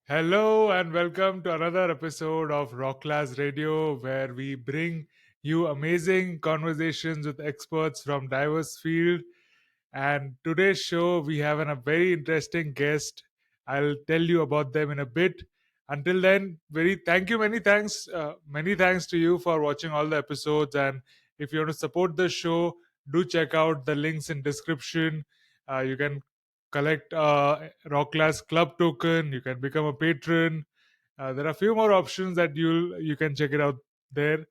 Hello and welcome to another episode of Rocklaz Radio, where we bring you amazing conversations with experts from diverse fields. And today's show, we have a very interesting guest. I'll tell you about them in a bit. Until then, very thank you, many thanks to you for watching all the episodes. And if you want to support the show, do check out the links in description. You can collect Rocklaz Club token. You can become a patron. There are a few more options that you can check it out there.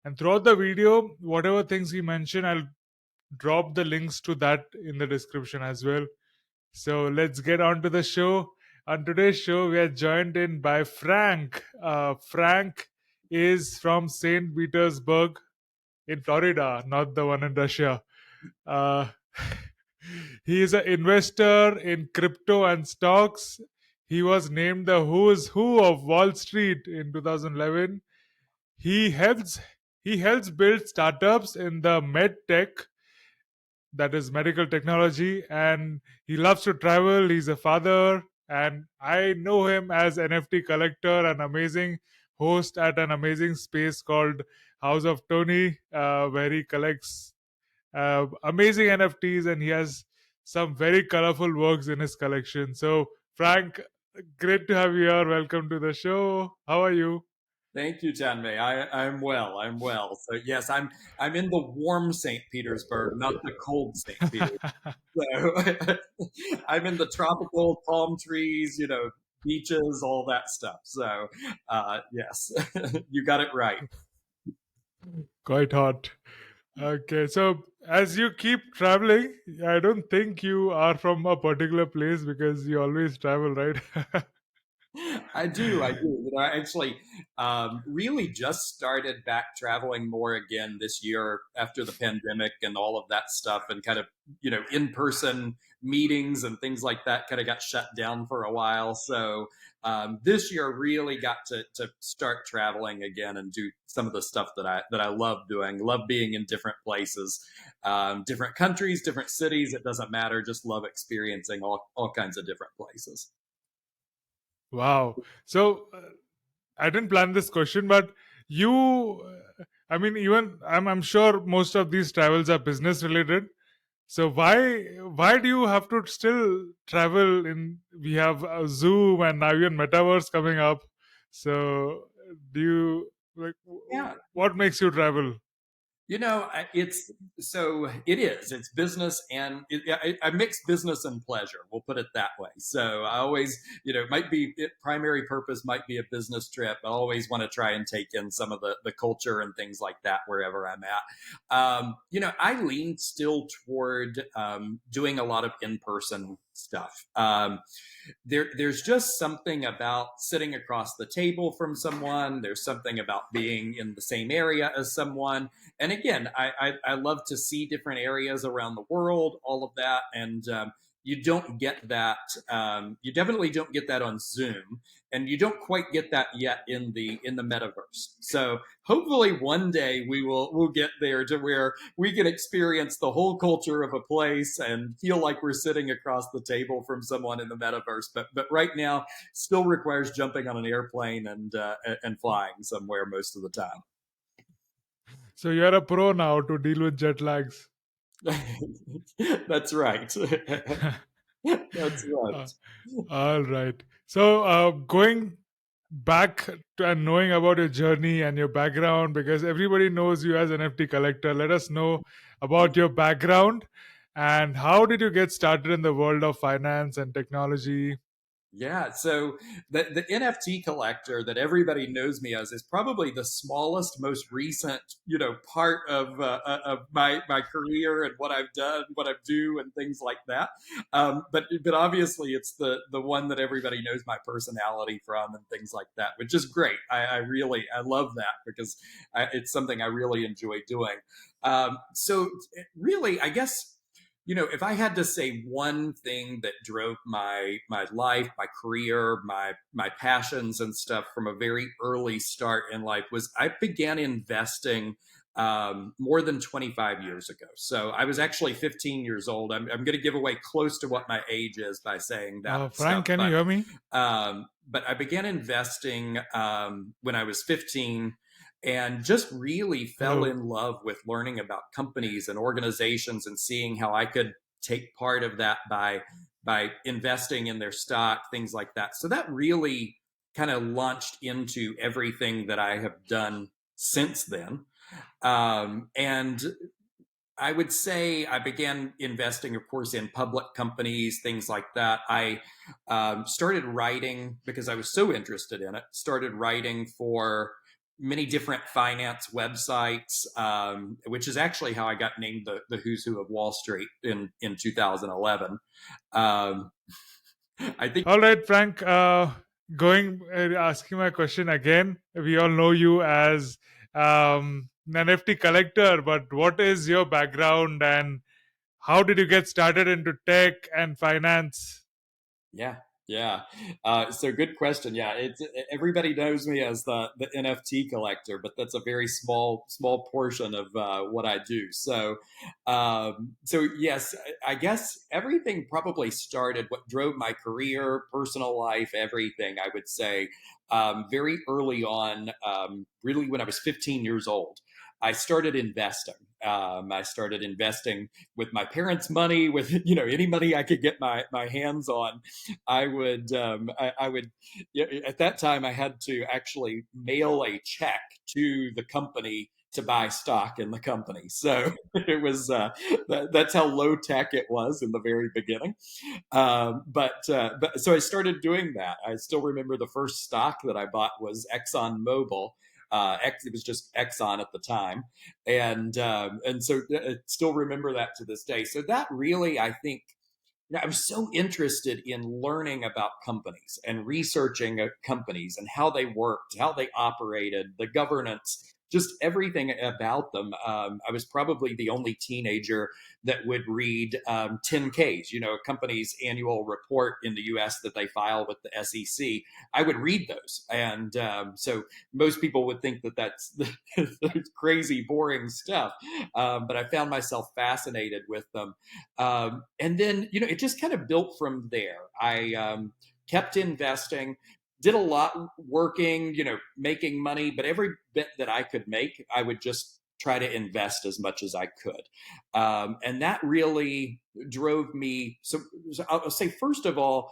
And throughout the video, whatever things he mentioned, I'll drop the links to that in the description as well. So let's get on to the show. On today's show, we are joined in by Frank. Frank is from St. Petersburg in Florida, not the one in Russia. Uh, he is an investor in crypto and stocks. He was named the who's who of Wall Street in 2011. He helps he helps build startups in the Medtech, that is medical technology, and he loves to travel. He's a father, and I know him as NFT collector, an amazing host at an amazing space called House of Tony, where he collects amazing NFTs, and he has some very colorful works in his collection. So, Frank, great to have you here. Welcome to the show. How are you? Thank you, Tanmay. I'm well. I'm well. So yes, I'm in the warm St. Petersburg, not the cold St. Petersburg. So I'm in the tropical palm trees, beaches, all that stuff. So yes, you got it right. Quite hot. Okay, so as you keep traveling, I don't think you are from a particular place because you always travel, right? I do. I do. I actually really just started back traveling more again this year after the pandemic and all of that stuff, and kind of, in person meetings and things like that kind of got shut down for a while. So this year really got to start traveling again and do some of the stuff that I love doing. Love being in different places, different countries, different cities. It doesn't matter. Just love experiencing all kinds of different places. Wow. So I didn't plan this question, but you, I mean, even I'm sure most of these travels are business related. So why do you have to still travel? In we have Zoom and now even Metaverse coming up. So do you like Yeah. what makes you travel? It's so it is. It's business and I mix business and pleasure. We'll put it that way. So I always, it might be primary purpose might be a business trip. I always want to try and take in some of the culture and things like that wherever I'm at. I lean still toward doing a lot of in person stuff. There's just something about sitting across the table from someone. There's something about being in the same area as someone. And again, I love to see different areas around the world, all of that. And you don't get that. You definitely don't get that on Zoom, and you don't quite get that yet in the metaverse. So hopefully one day we'll get there to where we can experience the whole culture of a place and feel like we're sitting across the table from someone in the metaverse. But right now, still requires jumping on an airplane and flying somewhere most of the time. So you're a pro now to deal with jet lags. That's right. That's Uh, right. all right. So going back to and knowing about your journey and your background, because everybody knows you as an NFT collector. Let us know about your background and how did you get started in the world of finance and technology? Yeah, so the NFT collector that everybody knows me as is probably the smallest, most recent, part of my career and what I've done, what I do, and things like that. But obviously, it's the one that everybody knows my personality from and things like that, which is great. I love that because it's something I really enjoy doing. So really, I guess, if I had to say one thing that drove my life, my career, my passions and stuff from a very early start in life was I began investing more than 25 years ago. So I was actually 15 years old. I'm going to give away close to what my age is by saying that stuff, Frank, can you hear me? but I began investing when I was 15 and just really fell Hello. in love with learning about companies and organizations and seeing how I could take part of that by investing in their stock, things like that. So that really kind of launched into everything that I have done since then. And I would say I began investing, of course, in public companies, things like that. I started writing because I was so interested in it, started writing for many different finance websites, which is actually how I got named the Who's Who of Wall Street in 2011. Um, I think, All right, Frank. Going asking my question again. We all know you as an NFT collector, but what is your background and how did you get started into tech and finance? yeah, yeah. So good question. Yeah, it's everybody knows me as the NFT collector, but that's a very small portion of what I do. So yes, I guess everything probably started. What drove my career, personal life, everything. I would say very early on, really when I was 15 years old. I started investing. I started investing with my parents' money, with any money I could get my hands on. I would yeah, at that time I had to actually mail a check to the company to buy stock in the company. So it was that's how low tech it was in the very beginning. But so I started doing that. I still remember the first stock that I bought was Exxon Mobil. It was just Exxon at the time, and so I still remember that to this day. So that really, I think, I was so interested in learning about companies and researching companies and how they worked, how they operated, the governance, just everything about them. I was probably the only teenager that would read 10Ks, a company's annual report in the US that they file with the SEC. I would read those. And so most people would think that that's crazy, boring stuff. But I found myself fascinated with them. And then, it just kind of built from there. I kept investing, did a lot working, making money, but every bit that I could make, I would just try to invest as much as I could. And that really drove me. So I'll say, first of all,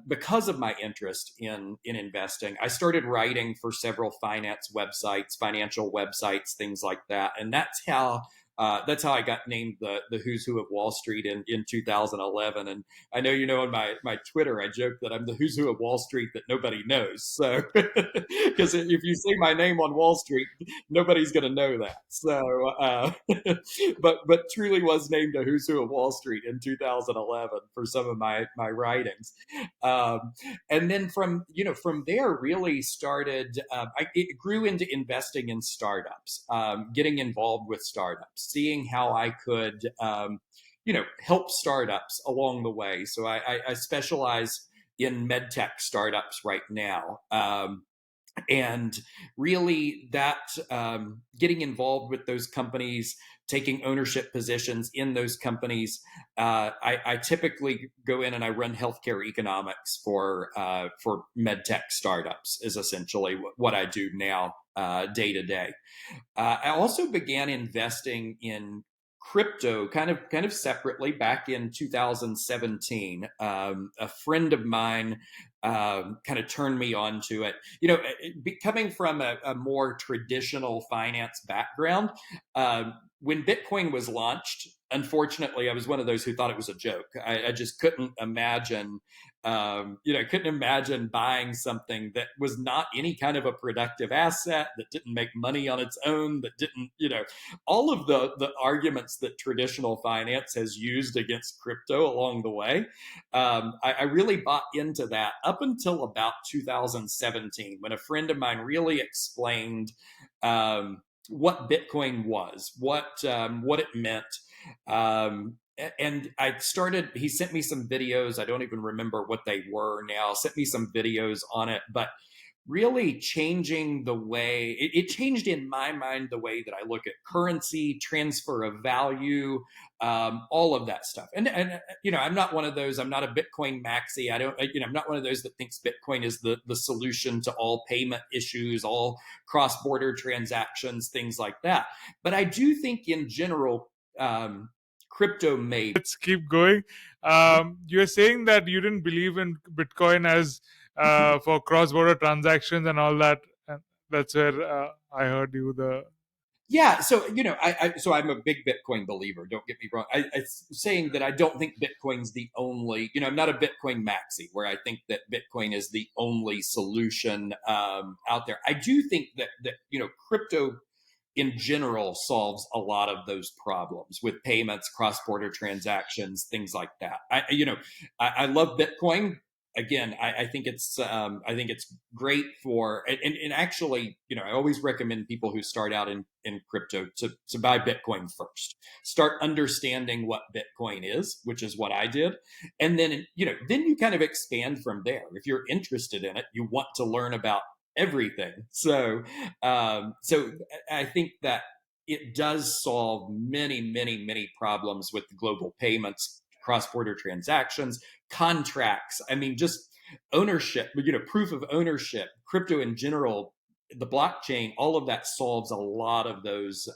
because of my interest in investing, I started writing for several finance websites, financial websites, things like that, and that's how I got named the Who's Who of Wall Street in 2011. And I know on my Twitter I joke that I'm the Who's Who of Wall Street that nobody knows. So because if you see my name on Wall Street, nobody's going to know that. So but truly was named a Who's Who of Wall Street in 2011 for some of my writings. And then from there really started. It grew into investing in startups, getting involved with startups, seeing how I could help startups along the way. So I specialize in medtech startups right now. And really that getting involved with those companies, taking ownership positions in those companies. I typically go in and I run healthcare economics for medtech startups is essentially what I do now, day to day. I also began investing in crypto kind of separately back in 2017. A friend of mine kind of turned me on to it. Coming from a more traditional finance background, when Bitcoin was launched, unfortunately, I was one of those who thought it was a joke. I just couldn't imagine, couldn't imagine buying something that was not any kind of a productive asset, that didn't make money on its own, that didn't, all of the arguments that traditional finance has used against crypto along the way. I really bought into that up until about 2017, when a friend of mine really explained what Bitcoin was, what it meant. And he sent me some videos. I don't even remember what they were now. Sent me some videos on it, but really changing the way it changed in my mind the way that I look at currency, transfer of value, all of that stuff. And I'm not one of those. I'm not a Bitcoin maxi. I don't. I'm not one of those that thinks Bitcoin is the solution to all payment issues, all cross border transactions, things like that. But I do think in general, crypto may. Let's keep going. You're saying that you didn't believe in Bitcoin as for cross-border transactions and all that. And that's where I heard you. The Yeah, so so I'm a big Bitcoin believer. Don't get me wrong. Saying that I don't think Bitcoin's the only. I'm not a Bitcoin maxi, where I think that Bitcoin is the only solution out there. I do think that crypto in general solves a lot of those problems with payments, cross-border transactions, things like that. I love Bitcoin. Again, I think it's great for and actually, I always recommend people who start out in crypto to buy Bitcoin first. Start understanding what Bitcoin is, which is what I did. And then then you kind of expand from there. If you're interested in it, you want to learn about everything. So I think that it does solve many, many, many problems with global payments, cross-border transactions, contracts. I mean, just ownership, proof of ownership, crypto in general, the blockchain, all of that solves a lot of those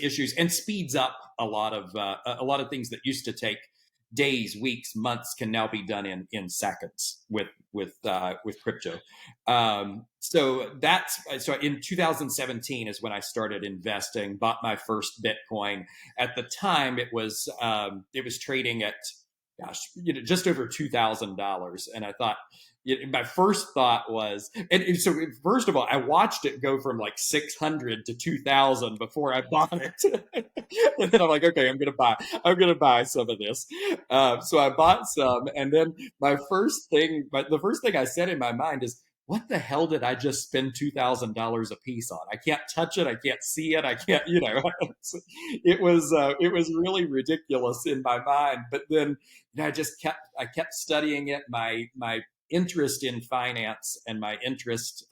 issues and speeds up a lot of things that used to take days, weeks, months can now be done in seconds with crypto. So in 2017 is when I started investing. Bought my first Bitcoin. At the time, it was trading at gosh, just over $2,000, and I thought. My first thought was, and so first of all, I watched it go from like 600 to 2,000 before I bought it, and then I'm like, okay, I'm gonna buy some of this. So I bought some, and then the first thing I said in my mind is, what the hell did I just spend $2,000 a piece on? I can't touch it. I can't see it. I can't, it was really ridiculous in my mind. But then I kept studying it. My interest in finance and my interest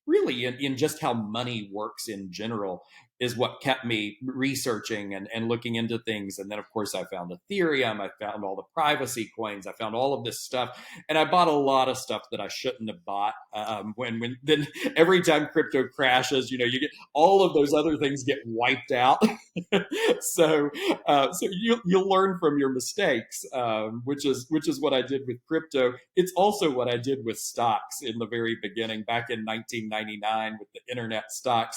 really in just how money works in general is what kept me researching and looking into things. And then, of course, I found Ethereum. I found all the privacy coins. I found all of this stuff. And I bought a lot of stuff that I shouldn't have bought. When then every time crypto crashes, you get all of those other things get wiped out. So you'll learn from your mistakes, which is what I did with crypto. It's also what I did with stocks in the very beginning, back in 1999 with the internet stocks.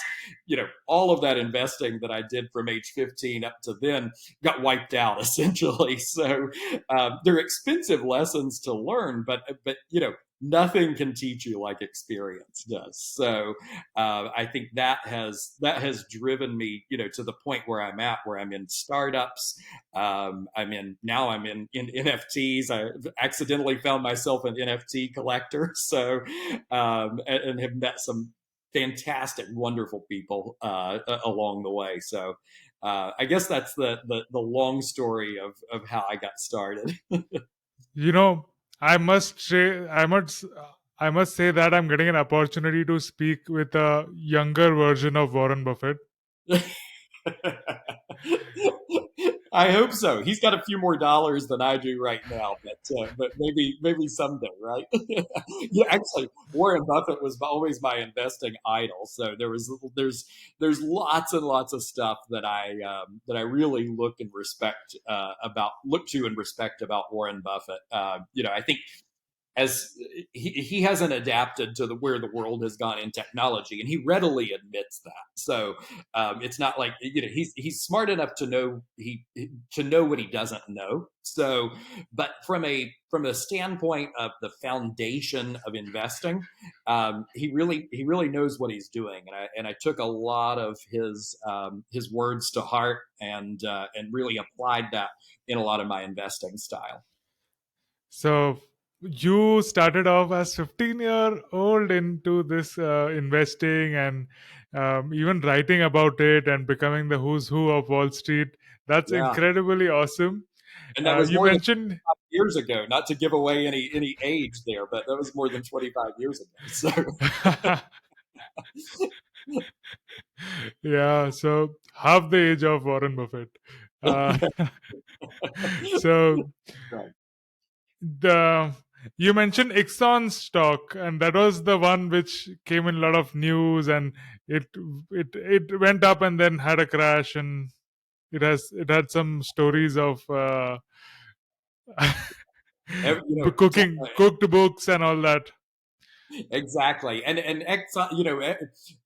All of that investing that I did from age 15 up to then got wiped out essentially. So they're expensive lessons to learn, but nothing can teach you like experience does. So I think that has driven me, to the point where I'm at, where I'm in startups. I'm in NFTs. I accidentally found myself an NFT collector. So and have met some fantastic, wonderful people along the way. So I guess that's the long story of how I got started. you know, I must say, I must say that I'm getting an opportunity to speak with a younger version of Warren Buffett. I hope so. He's got a few more dollars than I do right now, but maybe someday, right? Yeah, actually, Warren Buffett was always my investing idol. So there's lots and lots of stuff that I really look to and respect about Warren Buffett. I think as he hasn't adapted to where the world has gone in technology, and he readily admits that. So it's not like he's smart enough to know what he doesn't know. So, but from a standpoint of the foundation of investing, he really knows what he's doing, and I took a lot of his words to heart and really applied that in a lot of my investing style. So you started off as 15-year-old into this investing and even writing about it and becoming the who's who of Wall Street. That's Yeah, incredibly awesome. and that was You more than mentioned years ago. Not to give away any age there, but that was more than 25 years ago. So Yeah, so half the age of Warren Buffett. Uh, yeah, so right. the you mentioned Exxon stock, and that was the one which came in a lot of news, and it it went up and then had a crash, and it had some stories of Every, cooked books and all that. exactly. And Exxon,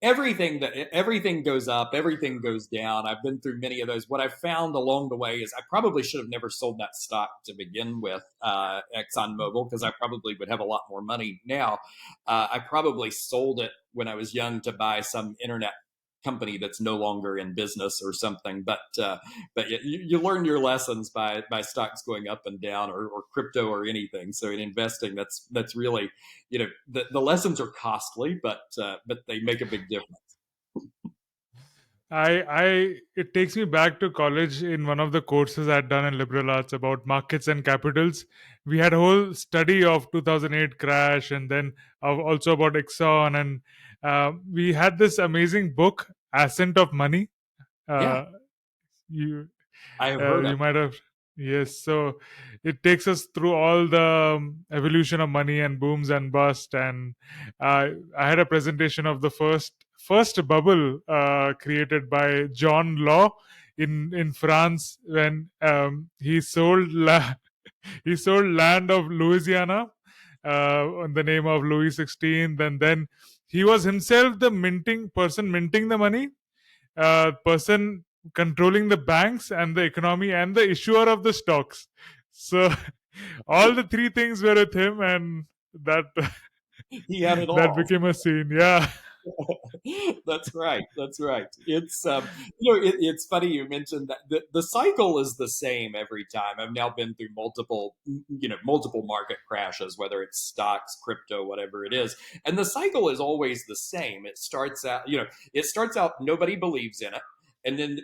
everything goes up, everything goes down. I've been through many of those. What I found along the way is I probably should have never sold that stock to begin with, ExxonMobil, because I probably would have a lot more money now. I probably sold it when I was young to buy some internet company that's no longer in business or something. But you learn your lessons by stocks going up and down, or crypto or anything. So in investing, that's really, the lessons are costly, but they make a big difference. It takes me back to college in one of the courses I'd done in liberal arts about markets and capitals. We had a whole study of 2008 crash, and then also about Exxon, and we had this amazing book, Ascent of Money. Yeah, Uh, you I have heard of you might have, yes. So it takes us through all the evolution of money and booms and bust, and I had a presentation of the first bubble created by John Law in France, when he sold land of Louisiana in the name of Louis XVI. Then he was himself the minting person, minting the money, person controlling the banks and the economy and the issuer of the stocks. So all the three things were with him, and that it. He had it that all. became a scene. Yeah. That's right. That's right. It's funny you mentioned that the cycle is the same every time. I've now been through multiple market crashes, whether it's stocks, crypto, whatever it is, and the cycle is always the same. It starts out nobody believes in it. And then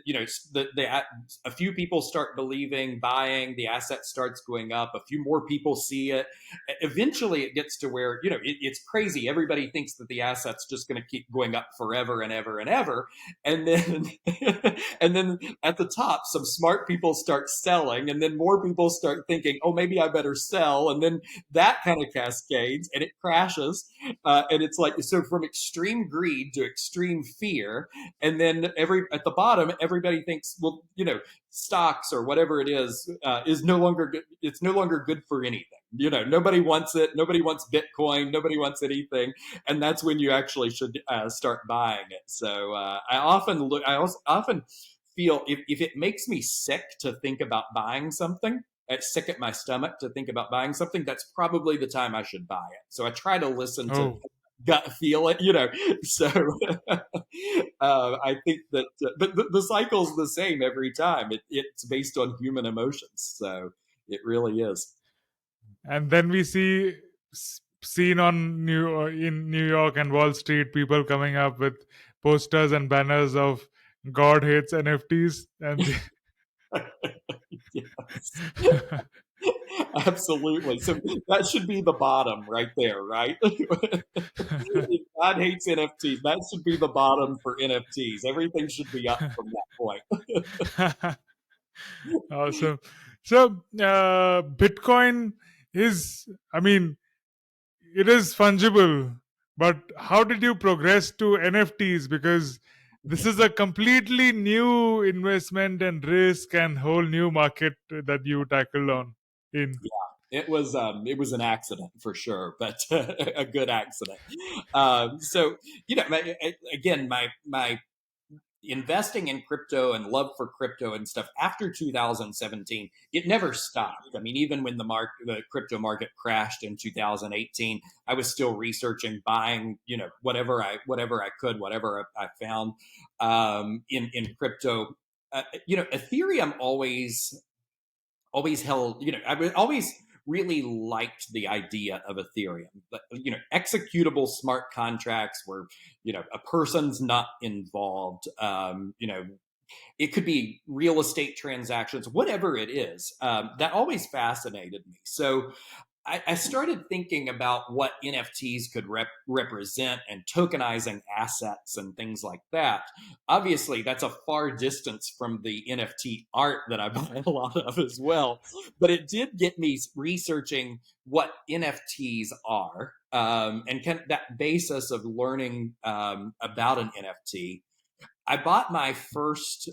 a few people start believing, buying, the asset starts going up. A few more people see it. Eventually it gets to where it's crazy. Everybody thinks that the asset's just going to keep going up forever and ever and ever, and then and then at the top some smart people start selling, and then more people start thinking, oh, maybe I better sell, and then that kind of cascades and it crashes. And it's like, so from extreme greed to extreme fear, and then every at the bottom everybody thinks, well, stocks or whatever it is no longer good. It's no longer good for anything. Nobody wants it. Nobody wants Bitcoin. Nobody wants anything. And that's when you actually should start buying it. So I often look. I also often feel, if it makes me sick to think about buying something, it's sick at my stomach to think about buying something, that's probably the time I should buy it. So I try to listen to Oh, gut feel it. So I think that, but the cycle's the same every time. It's based on human emotions. So it really is. and then we see seen on in New York and Wall Street, people coming up with posters and banners of God hates NFTs, and Yes. Absolutely. So that should be the bottom right there, right? If God hates NFTs, that should be the bottom for NFTs. Everything should be up from that point. awesome. So Bitcoin is, I mean, it is fungible, but how did you progress to NFTs? Because this is a completely new investment and risk and whole new market that you tackled on in. It was an accident for sure, but a good accident. So again, my investing in crypto and love for crypto and stuff after 2017, it never stopped. I mean, even when the crypto market crashed in 2018, I was still researching, buying, whatever I could, whatever I found in crypto. Ethereum always held, I always really liked the idea of Ethereum, but executable smart contracts where a person's not involved, It could be real estate transactions, whatever it is. That always fascinated me. So I started thinking about what NFTs could represent and tokenizing assets and things like that. Obviously, that's a far distance from the NFT art that I buy a lot of as well. But it did get me researching what NFTs are, and that basis of learning about an NFT. I bought my first.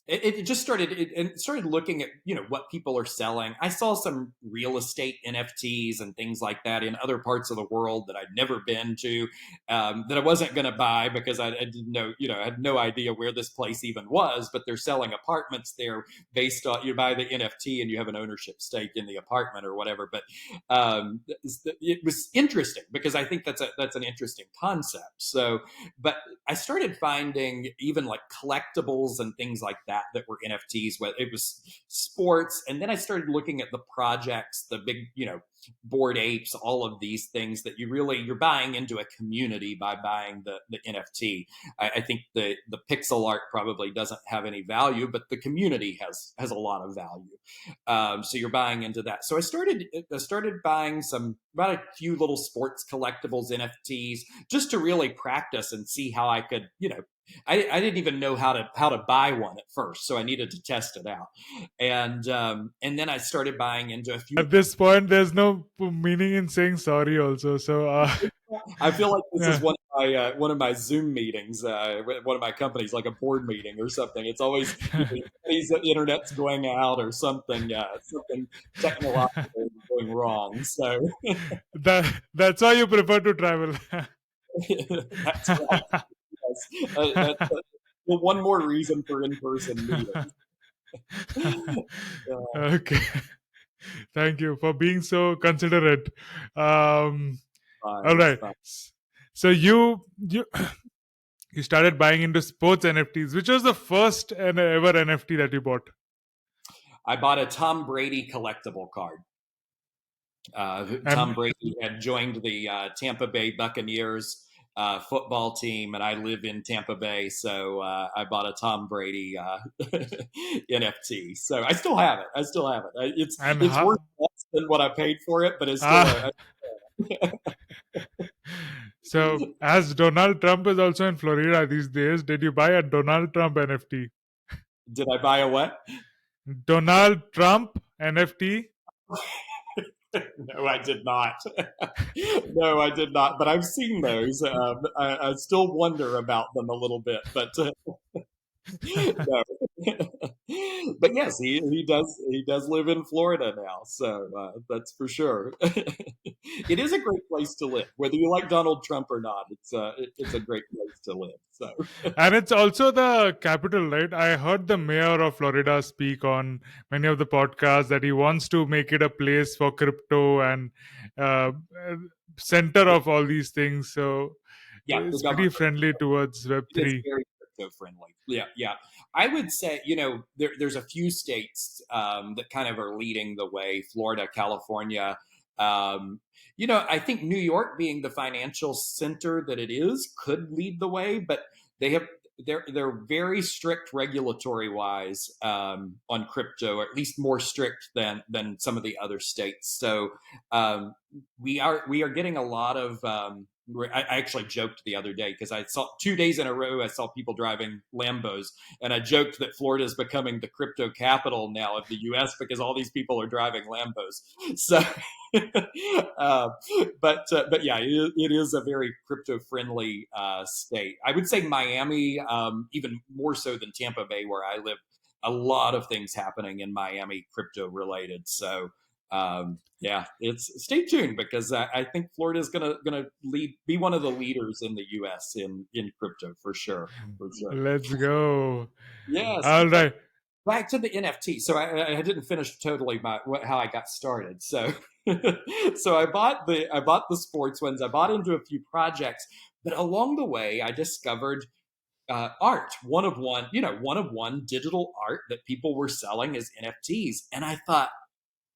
It just started. It started looking at what people are selling. I saw some real estate NFTs and things like that in other parts of the world that I'd never been to, that I wasn't going to buy because I didn't know. I had no idea where this place even was. But they're selling apartments there based on you buy the NFT and you have an ownership stake in the apartment or whatever. But it was interesting because I think that's an interesting concept. So, but I started finding even like collectibles and things like that were NFTs. Where it was sports, and then I started looking at the projects, the big, board apes, all of these things that you're buying into a community by buying the NFT. I think the pixel art probably doesn't have any value, but the community has a lot of value. So you're buying into that. So I started buying about a few little sports collectibles NFTs just to really practice and see how I could, I didn't even know how to buy one at first, so I needed to test it out, and then I started buying into a few. At this point, there's no meaning in saying sorry. Also, so I feel like this is yeah. one of my Zoom meetings, one of my companies, like a board meeting or something. It's always the internet's going out or something, something technological going wrong. So That's why you prefer to travel. that's right. Yes, that's one more reason for in-person meetings. Uh, Okay. Thank you for being so considerate. Um, fine, all it's right. fine. So you you started buying into sports NFTs. Which was the first and ever NFT that you bought? I bought a Tom Brady collectible card. Tom And Brady had joined the Tampa Bay Buccaneers football team, and I live in Tampa Bay, so I bought a Tom Brady NFT. So I still have it. I still have it. and It's worth less than what I paid for it, but it's still ah, so as Donald Trump is also in Florida these days, did you buy a Donald Trump NFT? Did I buy a what? Donald Trump NFT? No, I did not. No, I did not. But I've seen those. I still wonder about them a little bit, but no. But yes, he does live in Florida now, so that's for sure. It is a great place to live, whether you like Donald Trump or not. It's a great place to live. So And it's also the capital, right? I heard the mayor of Florida speak on many of the podcasts that he wants to make it a place for crypto and uh, center of all these things. So yeah, the it's pretty government. friendly towards It is Web3. very crypto friendly. Yeah, yeah. I would say, there's a few states that kind of are leading the way. Florida, California. I think New York, being the financial center that it is, could lead the way, but they have they're very strict regulatory wise on crypto, or at least more strict than some of the other states. So we are getting a lot of I actually joked the other day because I saw 2 days in a row I saw people driving Lambos, and I joked that Florida is becoming the crypto capital now of the U.S. because all these people are driving Lambos. So, uh, but yeah, it is a very crypto friendly state. I would say Miami, even more so than Tampa Bay, where I live. A lot of things happening in Miami crypto related. So yeah, it's stay tuned because I think Florida is gonna be one of the leaders in the U.S. in crypto for sure, for sure. Let's go. Yes, All but right. back to the NFT. So I didn't finish totally how I got started. So so I bought the sports ones. I bought into a few projects, but along the way I discovered art, one of one digital art that people were selling as NFTs, and I thought,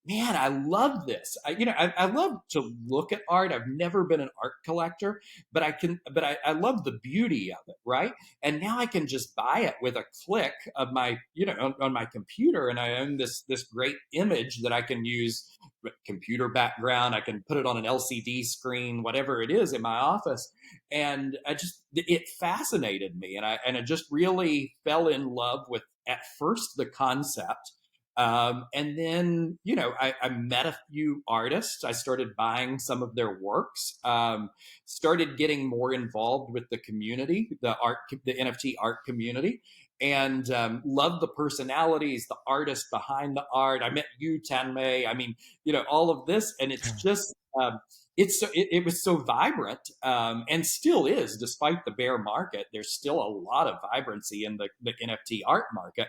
man, I love this. I love to look at art. I've never been an art collector, but I love the beauty of it, right? And now I can just buy it with a click of my, on my computer, and I own this great image that I can use with computer background. I can put it on an LCD screen, whatever it is in my office. And it fascinated me. And I just really fell in love with, at first, the concept, and then, I met a few artists. I started buying some of their works, started getting more involved with the community, the NFT art community, and loved the personalities, the artists behind the art. I met you, Tanmay. I mean, all of this. And it's just, it was so vibrant, and still is, despite the bear market. There's still a lot of vibrancy in the NFT art market.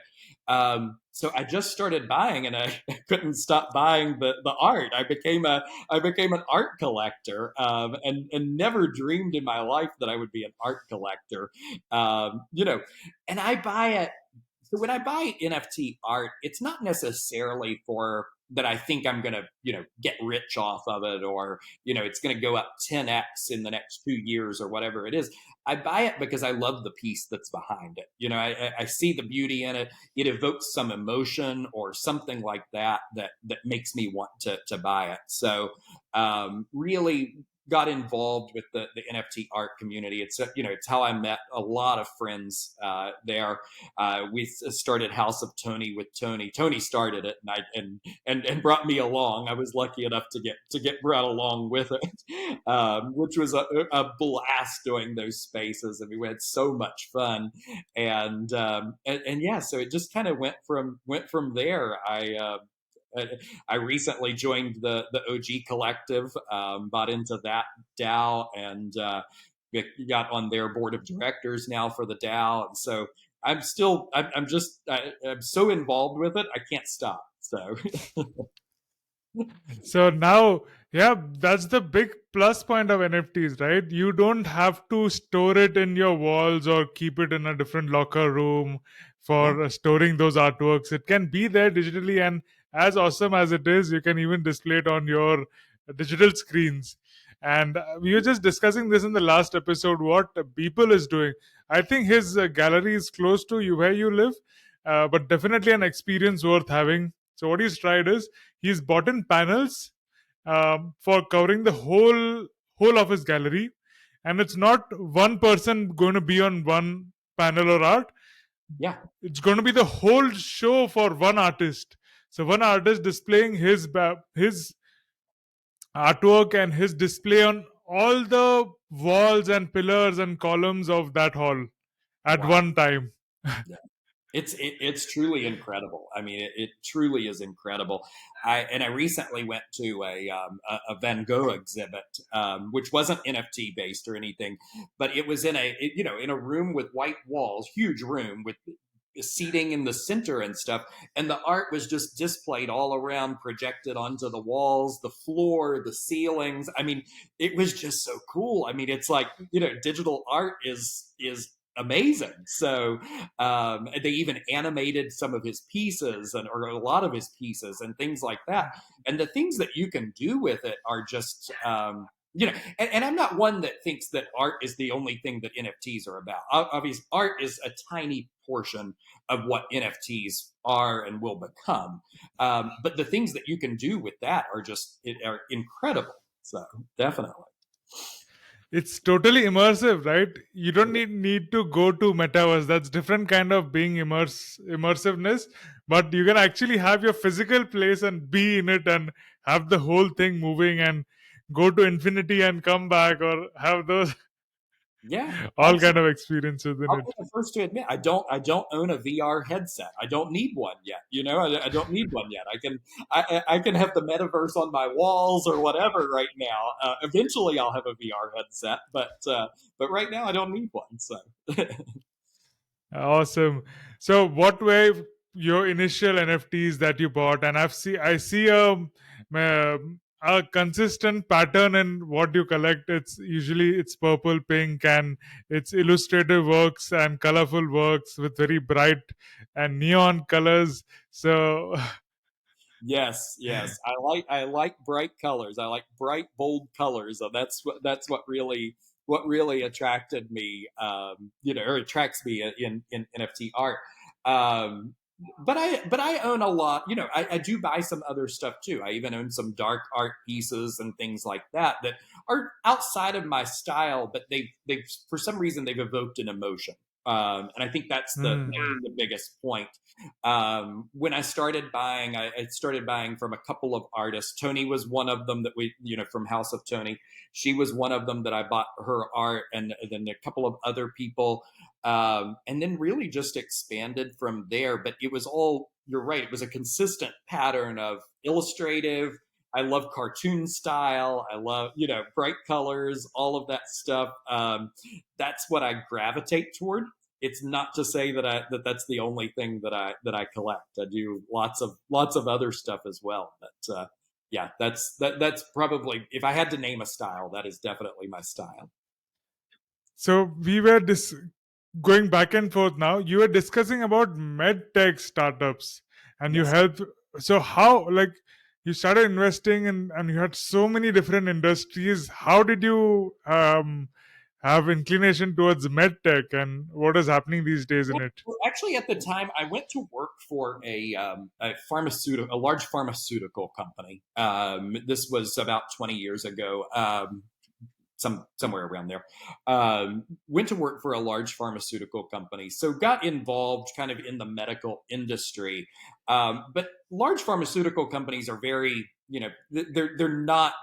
So I just started buying, and I couldn't stop buying the art. I became an art collector, and never dreamed in my life that I would be an art collector. And I buy it. So when I buy NFT art, it's not necessarily for that I think I'm going to, get rich off of it, or, it's going to go up 10x in the next 2 years or whatever it is. I buy it because I love the piece that's behind it. I see the beauty in it. It evokes some emotion or something like that makes me want to buy it. So really got involved with the NFT art community. It's how I met a lot of friends there. We started House of Tony with Tony. Tony started it, and brought me along. I was lucky enough to get brought along with it, which was a blast doing those spaces, and we had so much fun. And yeah, so it just kind of went from there. I recently joined the OG Collective, bought into that DAO, and got on their board of directors now for the DAO. And so I'm so involved with it, I can't stop. So So now, yeah, that's the big plus point of NFTs, right? You don't have to store it in your walls or keep it in a different locker room yeah, for storing those artworks. It can be there digitally, and as awesome as it is, you can even display it on your digital screens. And we were just discussing this in the last episode, what Beeple is doing. I think his gallery is close to you where you live, but definitely an experience worth having. So what he's tried is he's bought in panels for covering the whole of his gallery, and it's not one person going to be on one panel or art. yeah, It's going to be the whole show for one artist. So one artist displaying his artwork and his display on all the walls and pillars and columns of that hall at wow. one time. It's truly incredible. I mean, it truly is incredible. I recently went to a Van Gogh exhibit, which wasn't NFT based or anything, but it was in a room with white walls, huge room with seating in the center and stuff, and the art was just displayed all around, projected onto the walls, the floor, the ceilings. I mean, it was just so cool. I mean, it's like, digital art is amazing. So they even animated some of his pieces, or a lot of his pieces, and things like that. And the things that you can do with it are just and I'm not one that thinks that art is the only thing that NFTs are about. Obviously, art is a tiny portion of what NFTs are and will become. But the things that you can do with that are incredible. So definitely. It's totally immersive, right? You don't need to go to metaverse. That's different kind of being immersiveness, but you can actually have your physical place and be in it and have the whole thing moving and go to infinity and come back, or have those Yeah, all kind absolutely. of experiences in I'll it. be the first to admit I don't own a VR headset. I don't need one yet. I don't need one yet. I can have the metaverse on my walls or whatever right now. Eventually, I'll have a VR headset, but right now I don't need one. So Awesome. So, what were your initial NFTs that you bought? And I see a consistent pattern in what you collect. It's purple, pink, and it's illustrative works and colorful works with very bright and neon colors. So, Yes, yes. I like bright colors. I like bright, bold colors. So that's what really attracted me. Or attracts me in NFT art. Um, but I own a lot. I do buy some other stuff too. I even own some dark art pieces and things like that are outside of my style, but they've for some reason they've evoked an emotion. And I think that's Hmm. the biggest point. When I started buying from a couple of artists. Tony was one of them that from House of Tony. She was one of them that I bought her art, and then a couple of other people, and then really just expanded from there. But it was all, you're right, it was a consistent pattern of illustrative. I love cartoon style. I love, bright colors, all of that stuff. That's what I gravitate toward. It's not to say that's the only thing that I collect. I do lots of other stuff as well. But yeah, that's probably, if I had to name a style, that is definitely my style. So we were going back and forth now. You were discussing about medtech startups, and you Yes. helped. So how, like, you started investing and you had so many different industries. How did you have inclination towards medtech, and what is happening these days in it? Well, actually, at the time, I went to work for a large pharmaceutical company. This was about 20 years ago. Somewhere around there. Went to work for a large pharmaceutical company, so got involved kind of in the medical industry. But large pharmaceutical companies are very, they're not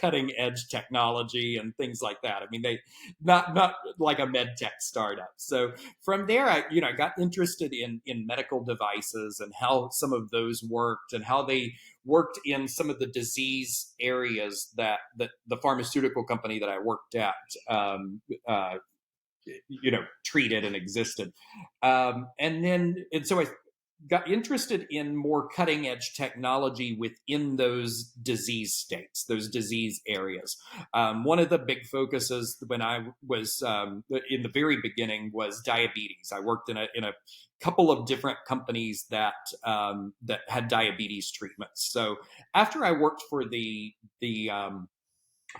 cutting edge technology and things like that. I mean, they not like a med tech startup. So from there, I got interested in medical devices and how some of those worked and how they worked in some of the disease areas that the pharmaceutical company that I worked at, treated and existed. And so I got interested in more cutting edge technology within those disease states, those disease areas. One of the big focuses when I was in the very beginning was diabetes. I worked in a couple of different companies that had diabetes treatments. So after I worked for the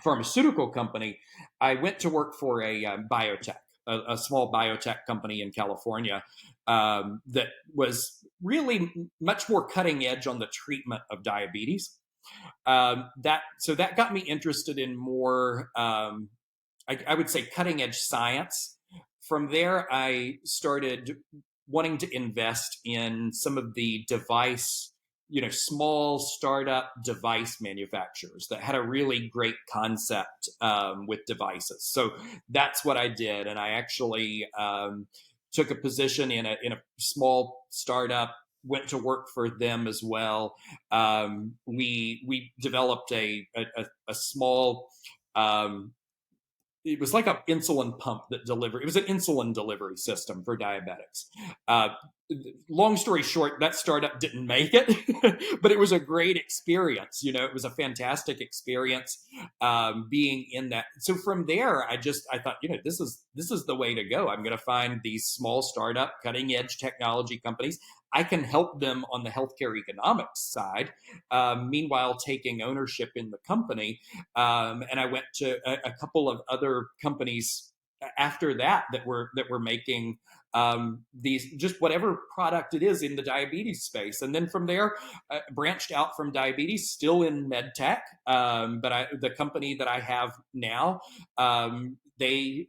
pharmaceutical company, I went to work for a biotech, a small biotech company in California, that was really much more cutting edge on the treatment of diabetes. That got me interested in more, I would say, cutting edge science. From there, I started wanting to invest in some of the small startup device manufacturers that had a really great concept with devices. So that's what I did, and I actually took a position in a small startup. Went to work for them as well. We developed a small, it was like an insulin pump that delivered. It was an insulin delivery system for diabetics. Uh, Long story short, that startup didn't make it, but it was a great experience. It was a fantastic experience, being in that. So from there, I thought, this is the way to go. I'm going to find these small startup, cutting edge technology companies. I can help them on the healthcare economics side, meanwhile taking ownership in the company. And I went to a couple of other companies after that were making these, just whatever product it is in the diabetes space. And then from there, branched out from diabetes, still in med tech. But the company that I have now, they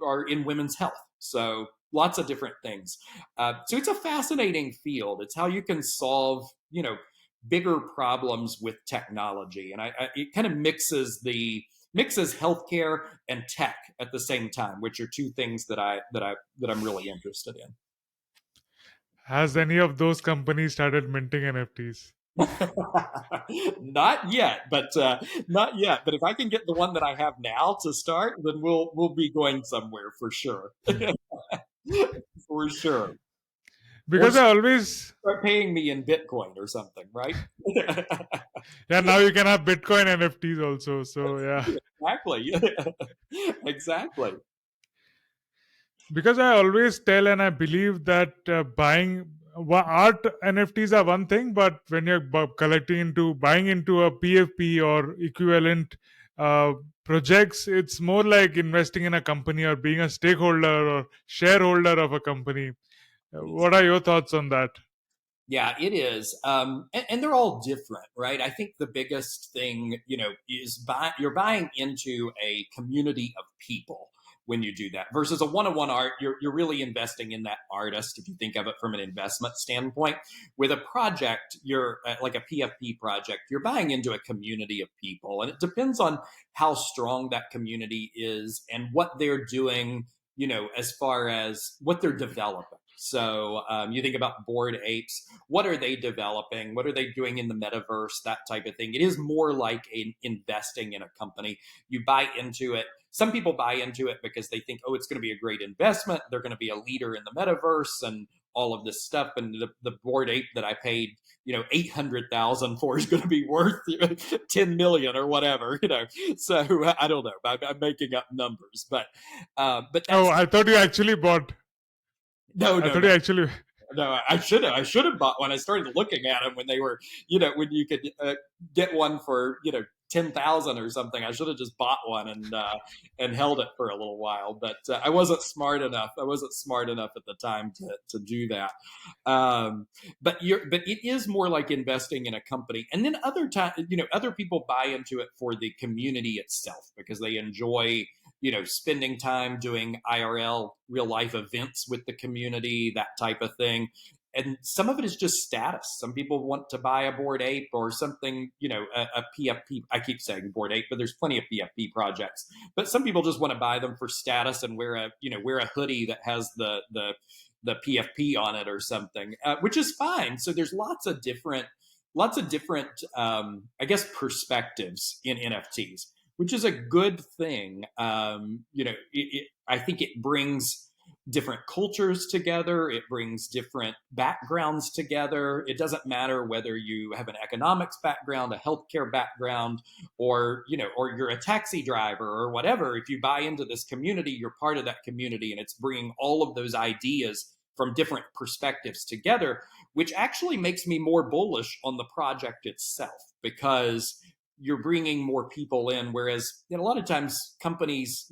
are in women's health. So lots of different things. So it's a fascinating field. It's how you can solve, bigger problems with technology, and it kind of mixes healthcare and tech at the same time, which are two things that I'm really interested in. Has any of those companies started minting NFTs? Not yet, but not yet. But if I can get the one that I have now to start, then we'll be going somewhere for sure, for sure. Or Because I always, start paying me in Bitcoin or something, right? yeah, now you can have Bitcoin NFTs also. So yeah, Exactly. Exactly. because I always tell and I believe that buying art NFTs are one thing, but when you're collecting into buying into a PFP or equivalent uh, projects, it's more like investing in a company or being a stakeholder or shareholder of a company. What are your thoughts on that? Yeah, it is, and they're all different, right? I think the biggest thing, is you're buying into a community of people when you do that versus a one-on-one art. You're really investing in that artist if you think of it from an investment standpoint. With a project, you're like a PFP project, you're buying into a community of people, and it depends on how strong that community is and what they're doing. As far as what they're developing. So you think about Bored Apes, what are they developing? What are they doing in the metaverse? That type of thing. It is more like investing in a company. You buy into it. Some people buy into it because they think, oh, it's going to be a great investment. They're going to be a leader in the metaverse and all of this stuff. And the Bored Ape that I paid, 800,000 for is going to be worth 10 million or whatever. So I don't know. I'm making up numbers, but Oh, that's I thought you actually bought. no, I no, thought no. you actually. No, I should have bought one. I started looking at them when they were, when you could get one for 10,000 or something. I should have just bought one and held it for a little while. But I wasn't smart enough. I wasn't smart enough at the time to do that. But it is more like investing in a company, and then other people buy into it for the community itself because they enjoy spending time doing IRL real life events with the community, that type of thing. And some of it is just status. Some people want to buy a Bored Ape or something, a PFP. I keep saying Bored Ape, but there's plenty of PFP projects. But some people just want to buy them for status and wear a hoodie that has the PFP on it or something, which is fine. So there's lots of different, I guess, perspectives in NFTs, which is a good thing. I think it brings different cultures together. It brings different backgrounds together. It doesn't matter whether you have an economics background, a healthcare background, or you're a taxi driver or whatever. If you buy into this community, you're part of that community, and it's bringing all of those ideas from different perspectives together, which actually makes me more bullish on the project itself because you're bringing more people in. Whereas a lot of times companies,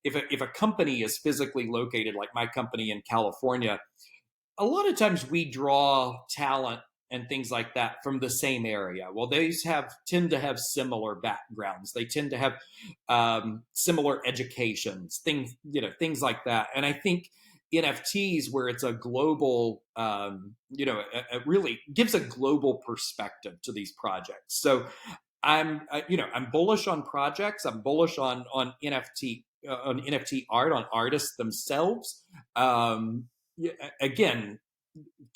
if a company is physically located, like my company in California, a lot of times we draw talent and things like that from the same area. Well, these tend to have similar backgrounds. They tend to have similar educations, things like that. And I think NFTs, where it's a global, it really gives a global perspective to these projects. So I'm bullish on projects. I'm bullish on NFT art, on artists themselves. Yeah, again,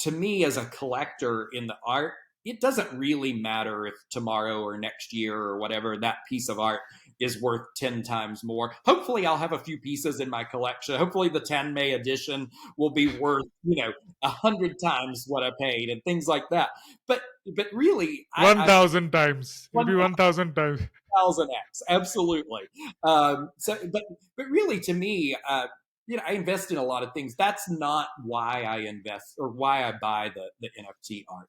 to me as a collector in the art, it doesn't really matter if tomorrow or next year or whatever that piece of art is worth 10 times more. Hopefully I'll have a few pieces in my collection. Hopefully the Tanmay edition will be worth, 100 times what I paid and things like that. But really, One I thousand times. It'll one be 1,000 times. thousand X, absolutely. But really, to me, I invest in a lot of things. That's not why I invest or why I buy the NFT art.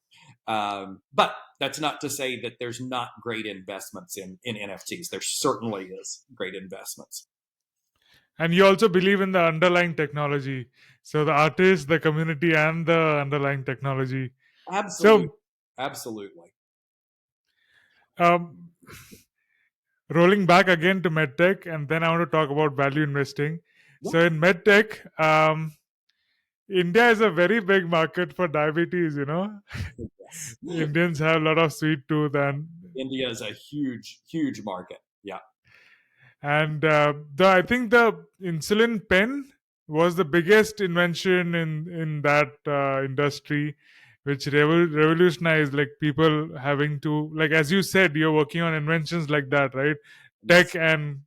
But that's not to say that there's not great investments in NFTs. There certainly is great investments. And you also believe in the underlying technology. So the artist, the community, and the underlying technology. Absolutely, So absolutely. um, rolling back again to medtech, and then I want to talk about value investing. Yeah. So in medtech, India is a very big market for diabetes. Yes. Indians have a lot of sweet tooth, India is a huge, huge market. Yeah. and I think the insulin pen was the biggest invention in that industry, which revolutionized, like, people having to, like, as you said, you're working on inventions like that, right? tech Yes. and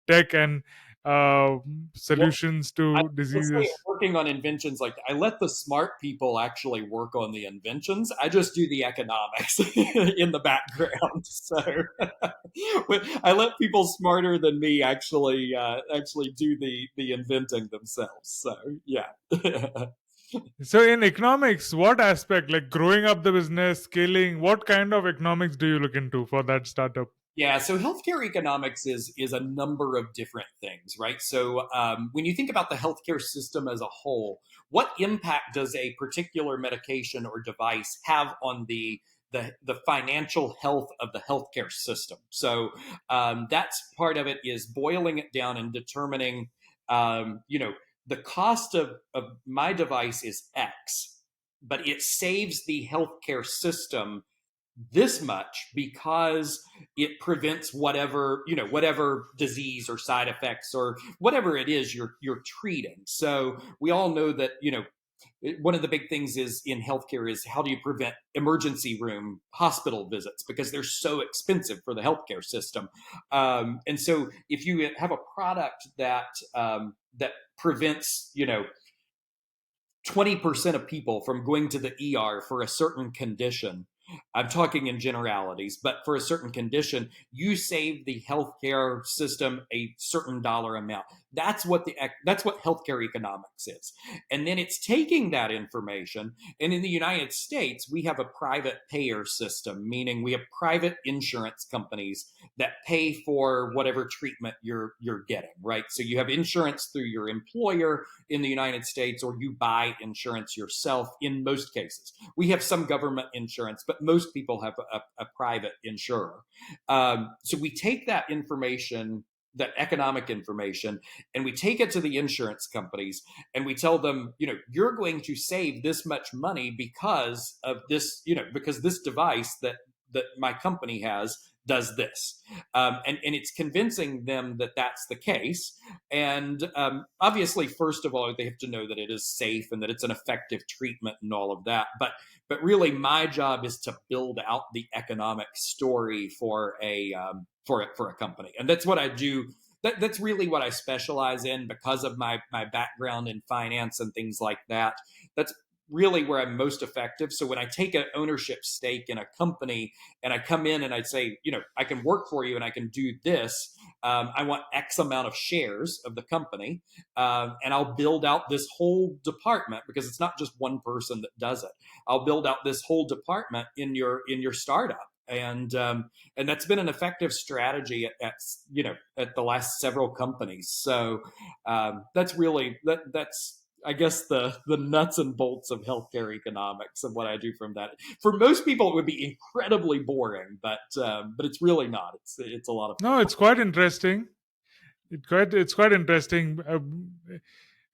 tech and uh, Well, solutions I to would say diseases. working on inventions like that, I let the smart people actually work on the inventions. I just do the economics in the background. So I let people smarter than me actually do the inventing themselves. So yeah. So in economics, what aspect, like growing up the business, scaling, what kind of economics do you look into for that startup? Yeah, so healthcare economics is a number of different things, right? So when you think about the healthcare system as a whole, what impact does a particular medication or device have on the financial health of the healthcare system? So that's part of it, is boiling it down and determining, you know, the cost of my device is X, but it saves the healthcare system this much because it prevents whatever, whatever disease or side effects or whatever it is you're treating. So we all know that, one of the big things is in healthcare is, how do you prevent emergency room hospital visits, because they're so expensive for the healthcare system. And so if you have a product that prevents, 20% of people from going to the ER for a certain condition. I'm talking in generalities, but for a certain condition, you save the healthcare system a certain dollar amount. That's what healthcare economics is. And then it's taking that information, and in the United States, we have a private payer system, meaning we have private insurance companies that pay for whatever treatment you're getting, right? So you have insurance through your employer in the United States, or you buy insurance yourself in most cases. We have some government insurance, but most people have a private insurer. So we take that information, that economic information, and we take it to the insurance companies, and we tell them, you're going to save this much money because of this, because this device that my company has does this. And it's convincing them that that's the case. And obviously, first of all, they have to know that it is safe and that it's an effective treatment and all of that. But really, my job is to build out the economic story for a company, and that's what I do. That's really what I specialize in because of my background in finance and things like that. That's really where I'm most effective. So when I take an ownership stake in a company and I come in and I say, I can work for you and I can do this. I want X amount of shares of the company, and I'll build out this whole department, because it's not just one person that does it. I'll build out this whole department in your startup. And that's been an effective strategy at the last several companies. So that's really that's I guess the nuts and bolts of healthcare economics of what I do from that. For most people, it would be incredibly boring, but it's really not. It's a lot of fun. No, it's quite interesting. It's quite interesting.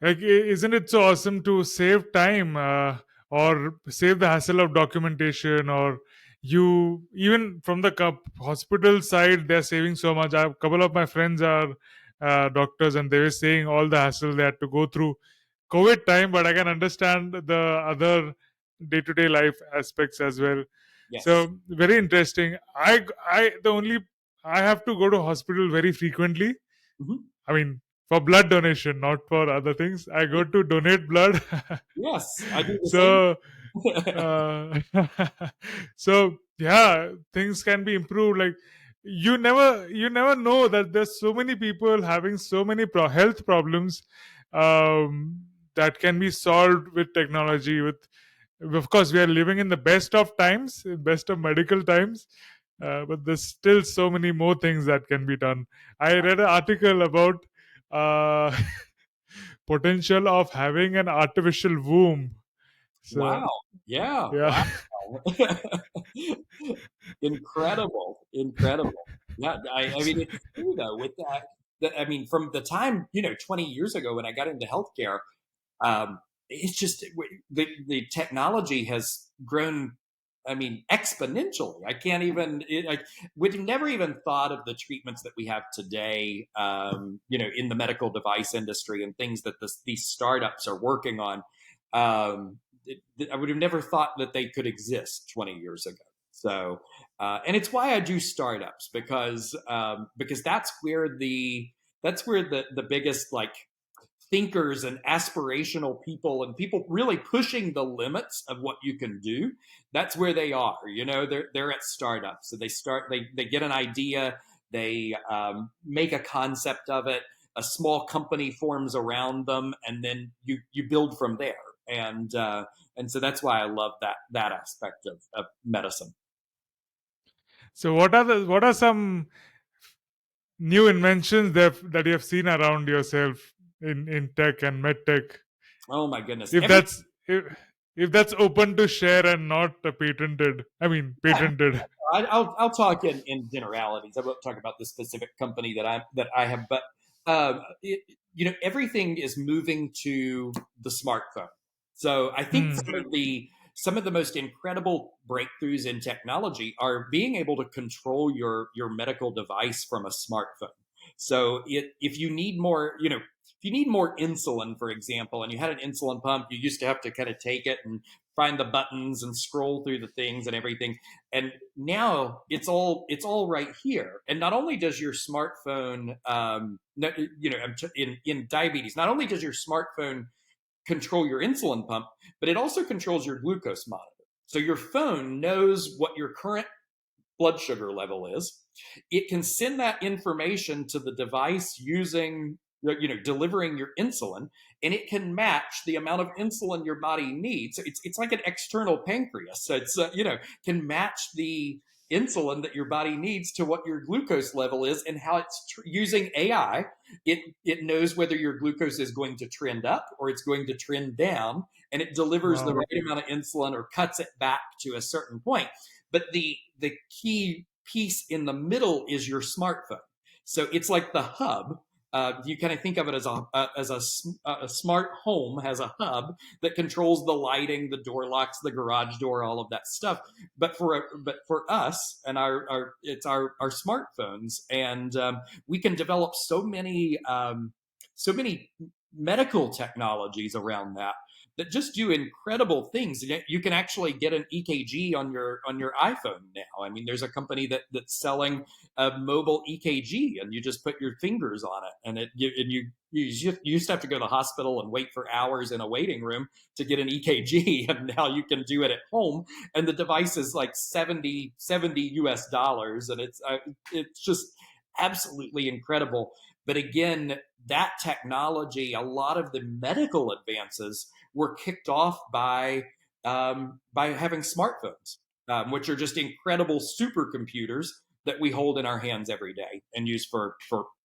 Like, isn't it so awesome to save time, or save the hassle of documentation, or you even from the hospital side, they're saving so much. A couple of my friends are doctors, and they were saying all the hassle they had to go through COVID time, but I can understand the other day-to-day life aspects as well. Yes. So very interesting. The only I have to go to hospital very frequently. Mhm. I mean, for blood donation, not for other things. I go to donate blood. Yes, I do the same. So, uh, so yeah, things can be improved. Like, you never know that there's so many people having so many health problems, that can be solved with technology. Of course, we are living in the best of times, best of medical times, but there's still so many more things that can be done. I read an article about uh, potential of having an artificial womb. So Wow. Yeah. yeah. Wow. Incredible. Incredible. Yeah. I mean, it's true though. With I mean, from the time 20 years ago when I got into healthcare, it's just the technology has grown. I mean, exponentially. I can't even. We've never even thought of the treatments that we have today. In the medical device industry and things that these startups are working on. I would have never thought that they could exist 20 years ago. So, and it's why I do startups, because that's where the biggest, like, thinkers and aspirational people and people really pushing the limits of what you can do, that's where they are. They're at startups. So they get an idea, they make a concept of it, a small company forms around them, and then you build from there. And so that's why I love that aspect of medicine. So what are some new inventions that you have seen around yourself in tech and medtech? Oh my goodness, If every that's if that's open to share and not patented, I mean patented. I'll talk in generalities. I won't talk about the specific company that I have, but everything is moving to the smartphone. So I think Hmm. some of the most incredible breakthroughs in technology are being able to control your medical device from a smartphone. So if you need more, if you need more insulin, for example, and you had an insulin pump, you used to have to kind of take it and find the buttons and scroll through the things and everything. And now it's all right here. And not only does your smartphone, in diabetes, not only does your smartphone control your insulin pump, but it also controls your glucose monitor. So your phone knows what your current blood sugar level is. It can send that information to the device using, delivering your insulin, and it can match the amount of insulin your body needs. So it's like an external pancreas. So it's can match the insulin that your body needs to what your glucose level is, and how it's using AI. It knows whether your glucose is going to trend up or it's going to trend down, and it delivers the Wow. right amount of insulin or cuts it back to a certain point. But the key piece in the middle is your smartphone. So it's like the hub. You kind of think of it as a smart home has a hub that controls the lighting, the door locks, the garage door, all of that stuff. But for us and our smartphones, and we can develop so many medical technologies around that just do incredible things. You can actually get an EKG on your iPhone now. I mean, there's a company that's selling a mobile EKG, and you just put your fingers on it, and you used to have to go to the hospital and wait for hours in a waiting room to get an EKG, and now you can do it at home, and the device is like 70 US dollars, and it's just absolutely incredible. But again, that technology, a lot of the medical advances were kicked off by having smartphones, which are just incredible supercomputers that we hold in our hands every day and use for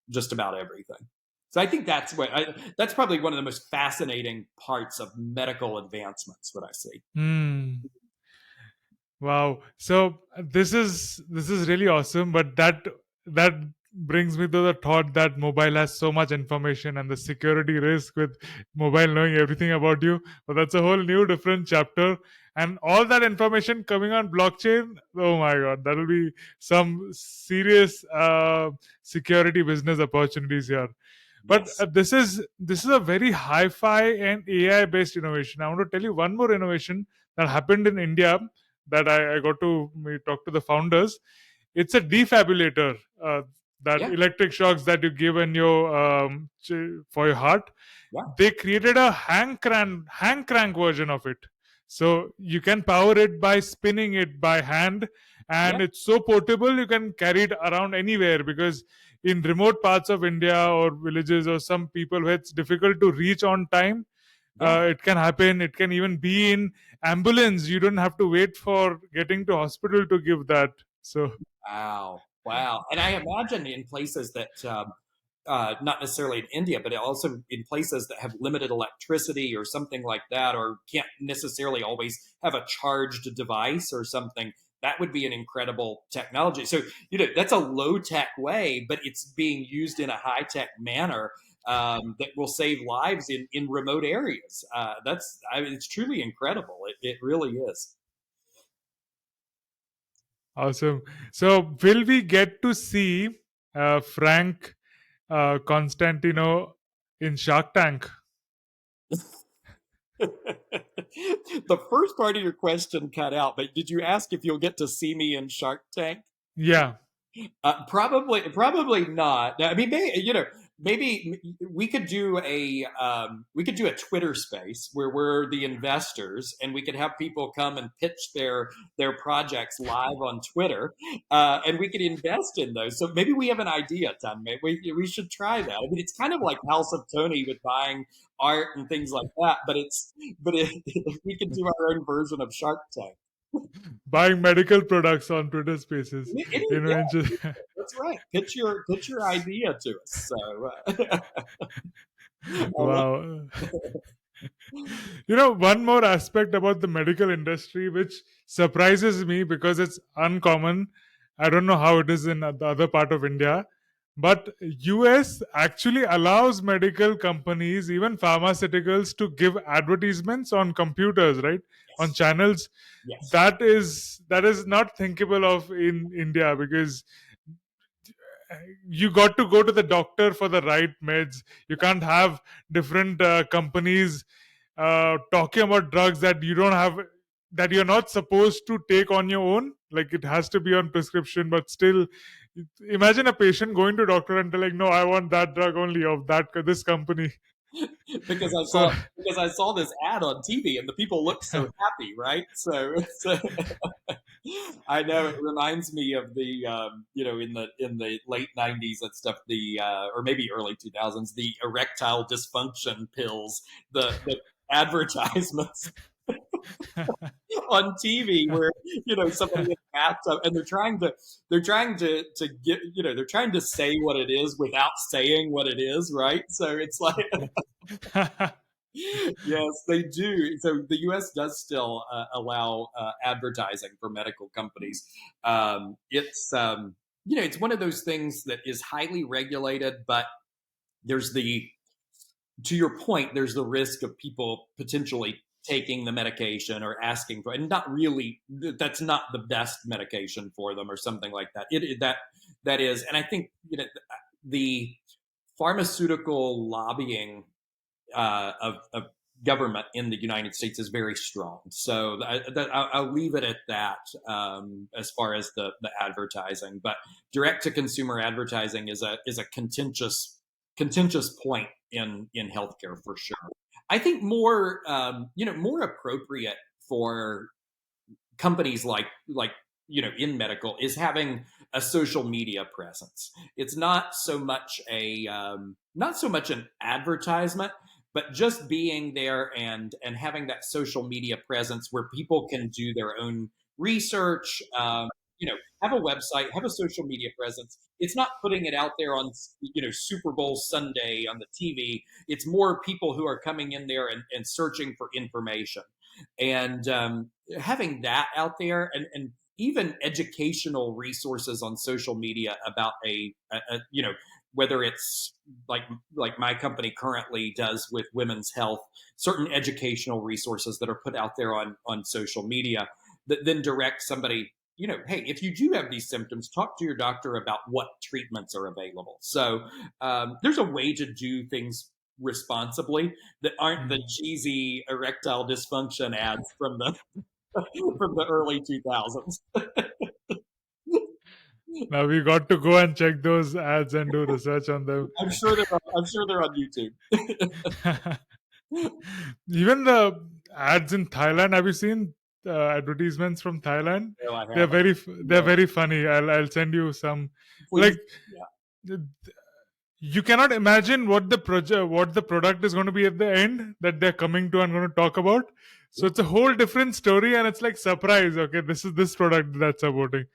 just about everything. So I think that's probably one of the most fascinating parts of medical advancements that I see. Hmm. Wow. So this is really awesome, but that brings me to the thought that mobile has so much information and the security risk with mobile knowing everything about you. But that's a whole new different chapter. And all that information coming on blockchain, oh my god, that'll be some serious security business opportunities here. But Yes. this is a very hi-fi and AI based innovation. I want to tell you one more innovation that happened in India that I got to talk to the founders. It's a defibrillator, that Yeah. electric shocks that you give in your for your heart. Yeah. They created a hang crank version of it, so you can power it by spinning it by hand, Yeah. and it's so portable you can carry it around anywhere, because in remote parts of India or villages or some people where it's difficult to reach on time, Yeah. it can happen. It can even be in ambulance. You don't have to wait for getting to hospital to give that. So Wow. Wow. And I imagine in places that not necessarily in India, but also in places that have limited electricity or something like that, or can't necessarily always have a charged device or something. That would be an incredible technology. So, that's a low tech way, but it's being used in a high tech manner that will save lives in remote areas. It's truly incredible. It really is. awesome. So will we get to see Frank Constantino in Shark Tank? The first part of your question cut out, but did you ask if you'll get to see me in Shark Tank? Yeah. Probably not. I mean, maybe we could do a Twitter space where we're the investors, and we could have people come and pitch their projects live on Twitter, and we could invest in those. So maybe we have an idea, Tom. Maybe we should try that. I mean, it's kind of like House of Tony with buying art and things like that, but we could do our own version of Shark Tank. Buying medical products on Twitter Spaces. Yeah, Inventions. that's right. Pitch your idea to us. So I love. Wow. One more aspect about the medical industry which surprises me because it's uncommon. I don't know how it is in the other part of India, but US actually allows medical companies, even pharmaceuticals, to give advertisements on computers, right? On Yes, channels. yes. That is not thinkable of in India, because you got to go to the doctor for the right meds. You can't have different companies talking about drugs that you don't have, that you're not supposed to take on your own. Like, it has to be on prescription, but still, imagine a patient going to doctor and telling, no, I want that drug only of that this company. because I So saw because I saw this ad on TV and the people look so happy, right? So it's, I know it reminds me of the in the late '90s and stuff, the or maybe early 2000s, the erectile dysfunction pills, the advertisements on TV where somebody in the bathtub, and they're trying to say what it is without saying what it is, right? So it's like yes, they do. So the U.S. does still allow advertising for medical companies. It's one of those things that is highly regulated, but there's the to your point, there's the risk of people potentially taking the medication or asking for, and not really. That's not the best medication for them, or something like that. That is, and I think the pharmaceutical lobbying of government in the United States is very strong. So I'll leave it at that as far as the advertising. But direct to consumer advertising is a contentious point in healthcare for sure. I think more appropriate for companies like in medical is having a social media presence. It's not so much an advertisement, but just being there and having that social media presence where people can do their own research. Have a website, have a social media presence. It's not putting it out there on Super Bowl Sunday on the TV. It's more people who are coming in there and searching for information, and having that out there, and even educational resources on social media about whether it's like my company currently does with women's health, certain educational resources that are put out there on social media that then direct somebody, hey, if you do have these symptoms, talk to your doctor about what treatments are available. So there's a way to do things responsibly that aren't the cheesy erectile dysfunction ads from the early 2000s. Now we got to go and check those ads and do research on them. I'm sure they're on YouTube. Even the ads in Thailand, have you seen advertisements from Thailand? No, I They're haven't. they're No, very funny. I'll send you some. please. Like, Yeah, you cannot imagine what the product is going to be at the end that they're coming to and going to talk about. So yeah. it's a whole different story, and it's like surprise. Okay, this is this product that's supporting.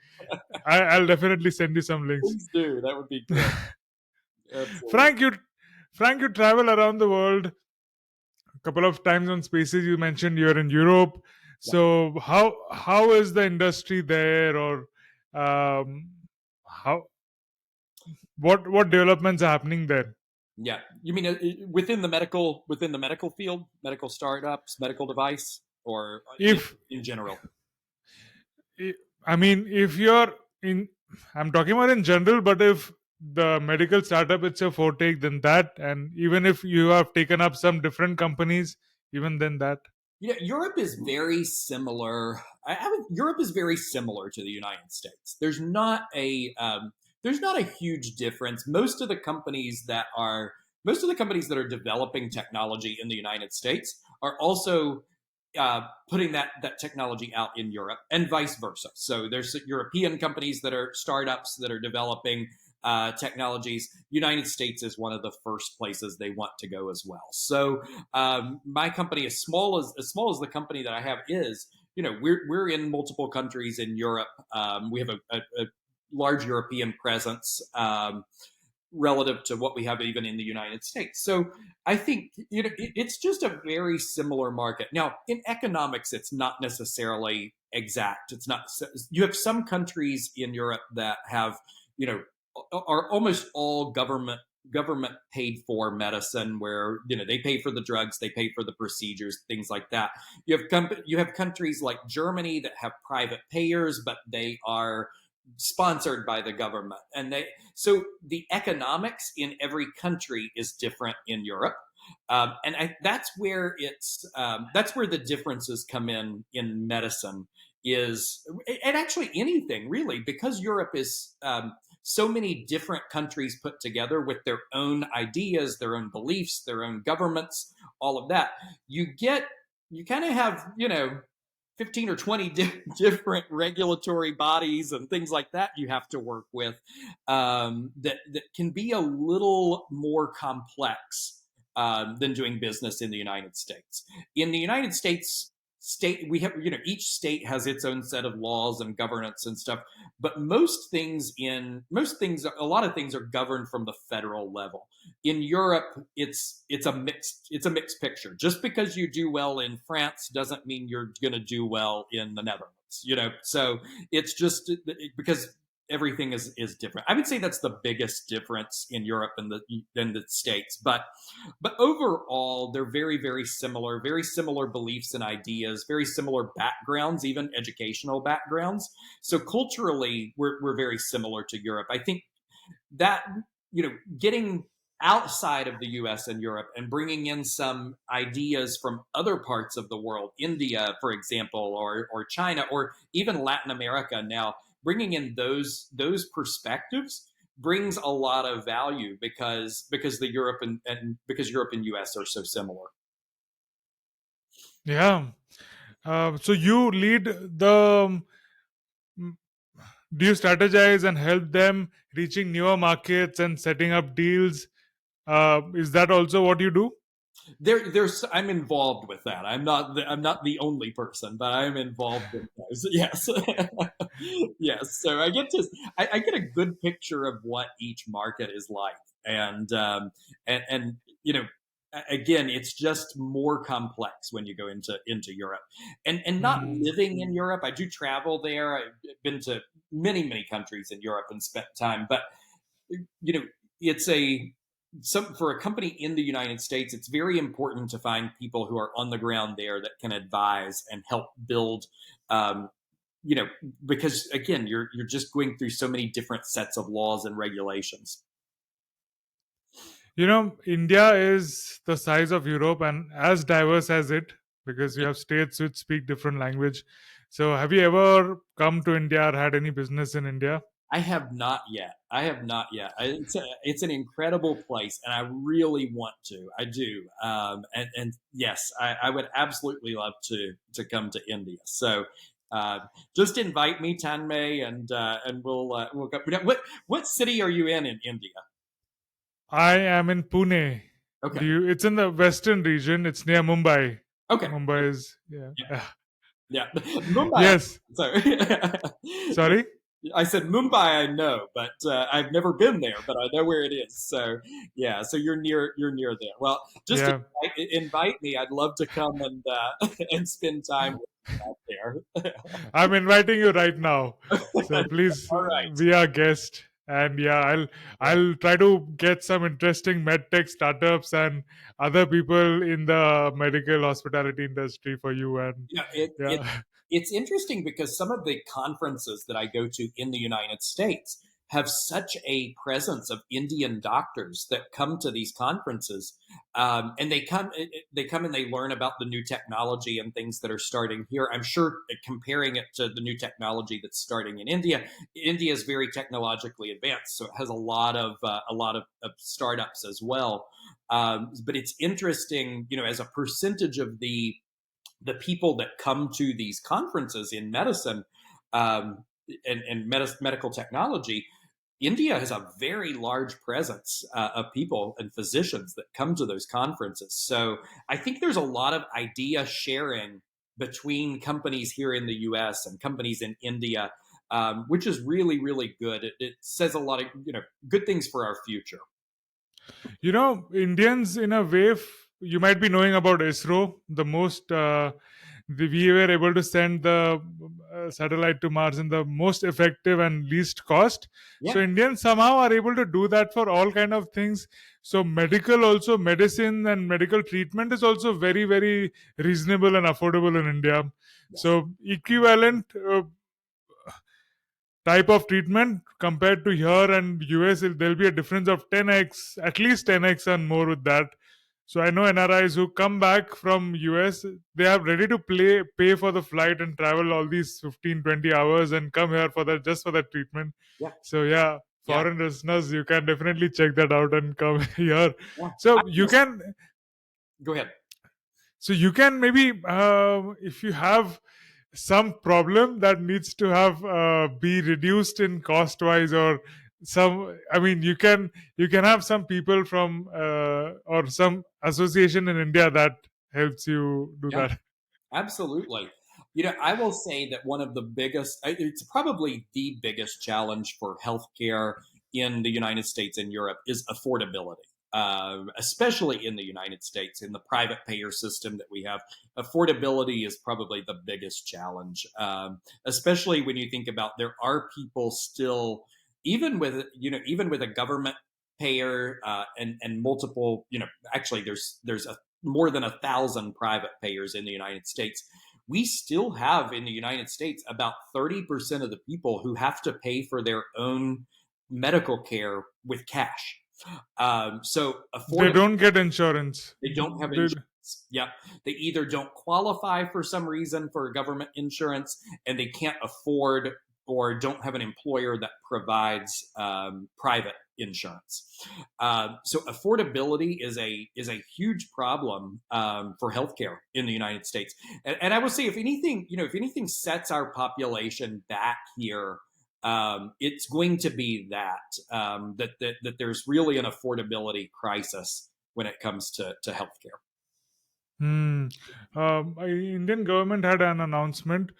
I'll definitely send you some links. Please do. That would be great. Absolutely. Frank, you Frank, you travel around the world a couple of times on spaces. You mentioned you're in Europe. Yeah. So how is the industry there, or um, how what developments are happening there? Yeah. You mean within the medical field, medical startups, medical device, or If in general? I mean, if you're in, I'm talking about in general, but if the medical startup it's your forte, then that, and even if you have taken up some different companies, even then that. Europe is very similar. Europe is very similar to the United States. There's not a there's not a huge difference. Most of the companies that are developing technology in the United States are also putting that technology out in Europe, and vice versa. So there's European companies that are startups that are developing technologies. United States is one of the first places they want to go as well. So my company, as small as the company that I have is, we're in multiple countries in Europe. We have a large European presence. Relative to what we have even in the United States. So I think it's just a very similar market. Now, in economics, it's not necessarily exact. It's not. You have some countries in Europe that have, you know, are almost all government paid for medicine, where they pay for the drugs, they pay for the procedures, things like that. You have countries like Germany that have private payers, but they are sponsored by the government, and the economics in every country is different in Europe. That's where the differences come in medicine, is and actually anything really, because Europe is so many different countries put together with their own ideas, their own beliefs, their own governments, all of that. You kind of have 15 or 20 different regulatory bodies and things like that you have to work with, that can be a little more complex than doing business in the United States. In the United States, we have each state has its own set of laws and governance and stuff, but a lot of things are governed from the federal level. In Europe, it's a mixed picture. Just because you do well in France doesn't mean you're going to do well in the Netherlands. So it's just because everything is different. I would say that's the biggest difference in Europe and than the States. But overall, they're very, very similar beliefs and ideas, very similar backgrounds, even educational backgrounds. So culturally, we're very similar to Europe. I think that getting outside of the US and Europe and bringing in some ideas from other parts of the world, India, for example, or China, or even Latin America now, bringing in those perspectives brings a lot of value, because the Europe and because Europe and US are so similar. Yeah. So you lead the. um, Do you strategize and help them reaching newer markets and setting up deals? Is that also what you do? I'm involved with that. I'm not the only person, but I'm involved in those. Yes, yes. So I get a good picture of what each market is like, and again, it's just more complex when you go into Europe, and not Hmm. living in Europe. I do travel there. I've been to many countries in Europe and spent time, but you know, it's for a company in the United States, it's very important to find people who are on the ground there that can advise and help build. Um, you know, because again, you're just going through so many different sets of laws and regulations. India is the size of Europe and as diverse as it, because you have states which speak different language. So, have you ever come to India or had any business in India? I have not yet. I have not yet. It's an incredible place, and I really want to. I do. And yes, I would absolutely love to come to India. So uh, just invite me, Tanmay, and we'll go. What city are you in India? I am in Pune. Okay. It's in the western region. It's near Mumbai. Okay. Mumbai is, yeah. Yeah. Yeah. Mumbai. Yes. Sorry. Sorry. I said Mumbai, I know, but I've never been there, but I know where it is. So yeah, so you're near there. Well, just Yeah. invite me. I'd love to come and and spend time with you out there. I'm inviting you right now. So please All right. be our guest. And yeah, Yeah. I'll try to get some interesting medtech startups and other people in the medical hospitality industry for you. And Yeah, yeah. it's interesting because some of the conferences that I go to in the United States have such a presence of Indian doctors that come to these conferences, and they come and they learn about the new technology and things that are starting here. I'm sure comparing it to the new technology that's starting in India, India is very technologically advanced, so it has a lot of startups as well. But it's interesting, as a percentage of the people that come to these conferences in medicine, um, and medical technology, India has a very large presence of people and physicians that come to those conferences. So I think there's a lot of idea sharing between companies here in the US and companies in India, which is really, really good. It says a lot of good things for our future. Indians, in a way, you might be knowing about ISRO, we were able to send the satellite to Mars in the most effective and least cost. So Yeah, Indians somehow are able to do that for all kind of things. So medicine and medical treatment is also very, very reasonable and affordable in India. yes, So equivalent type of treatment compared to here and US, there'll be a difference of 10x, at least 10x and more with that. So I know NRIs who come back from US, they are ready to pay for the flight and travel all these 15, 20 hours and come here for that, just for that treatment. yeah, So yeah, yeah, foreign listeners, you can definitely check that out and come here. yeah. So you can Go ahead. maybe, if you have some problem that needs to have be reduced in cost wise, or some, I mean, you can have some people from or some association in India that helps you do Yeah. that. Absolutely. I will say that one of the biggest, it's probably the biggest challenge for healthcare in the United States and Europe is affordability. Especially in the United States, in the private payer system that we have, affordability is probably the biggest challenge. Especially when you think about there are people still, even with a government payer, and multiple, actually there's more than 1,000 private payers in the United States. We still have in the United States about 30% of the people who have to pay for their own medical care with cash. So They affordable, don't get insurance. they don't have They, insurance. Yep. They either don't qualify for some reason for government insurance, and they can't afford or don't have an employer that provides private insurance. So affordability is a huge problem for healthcare in the United States. And I will say, if anything sets our population back here, it's going to be that there's really an affordability crisis when it comes to healthcare. hmm. Indian government had an announcement,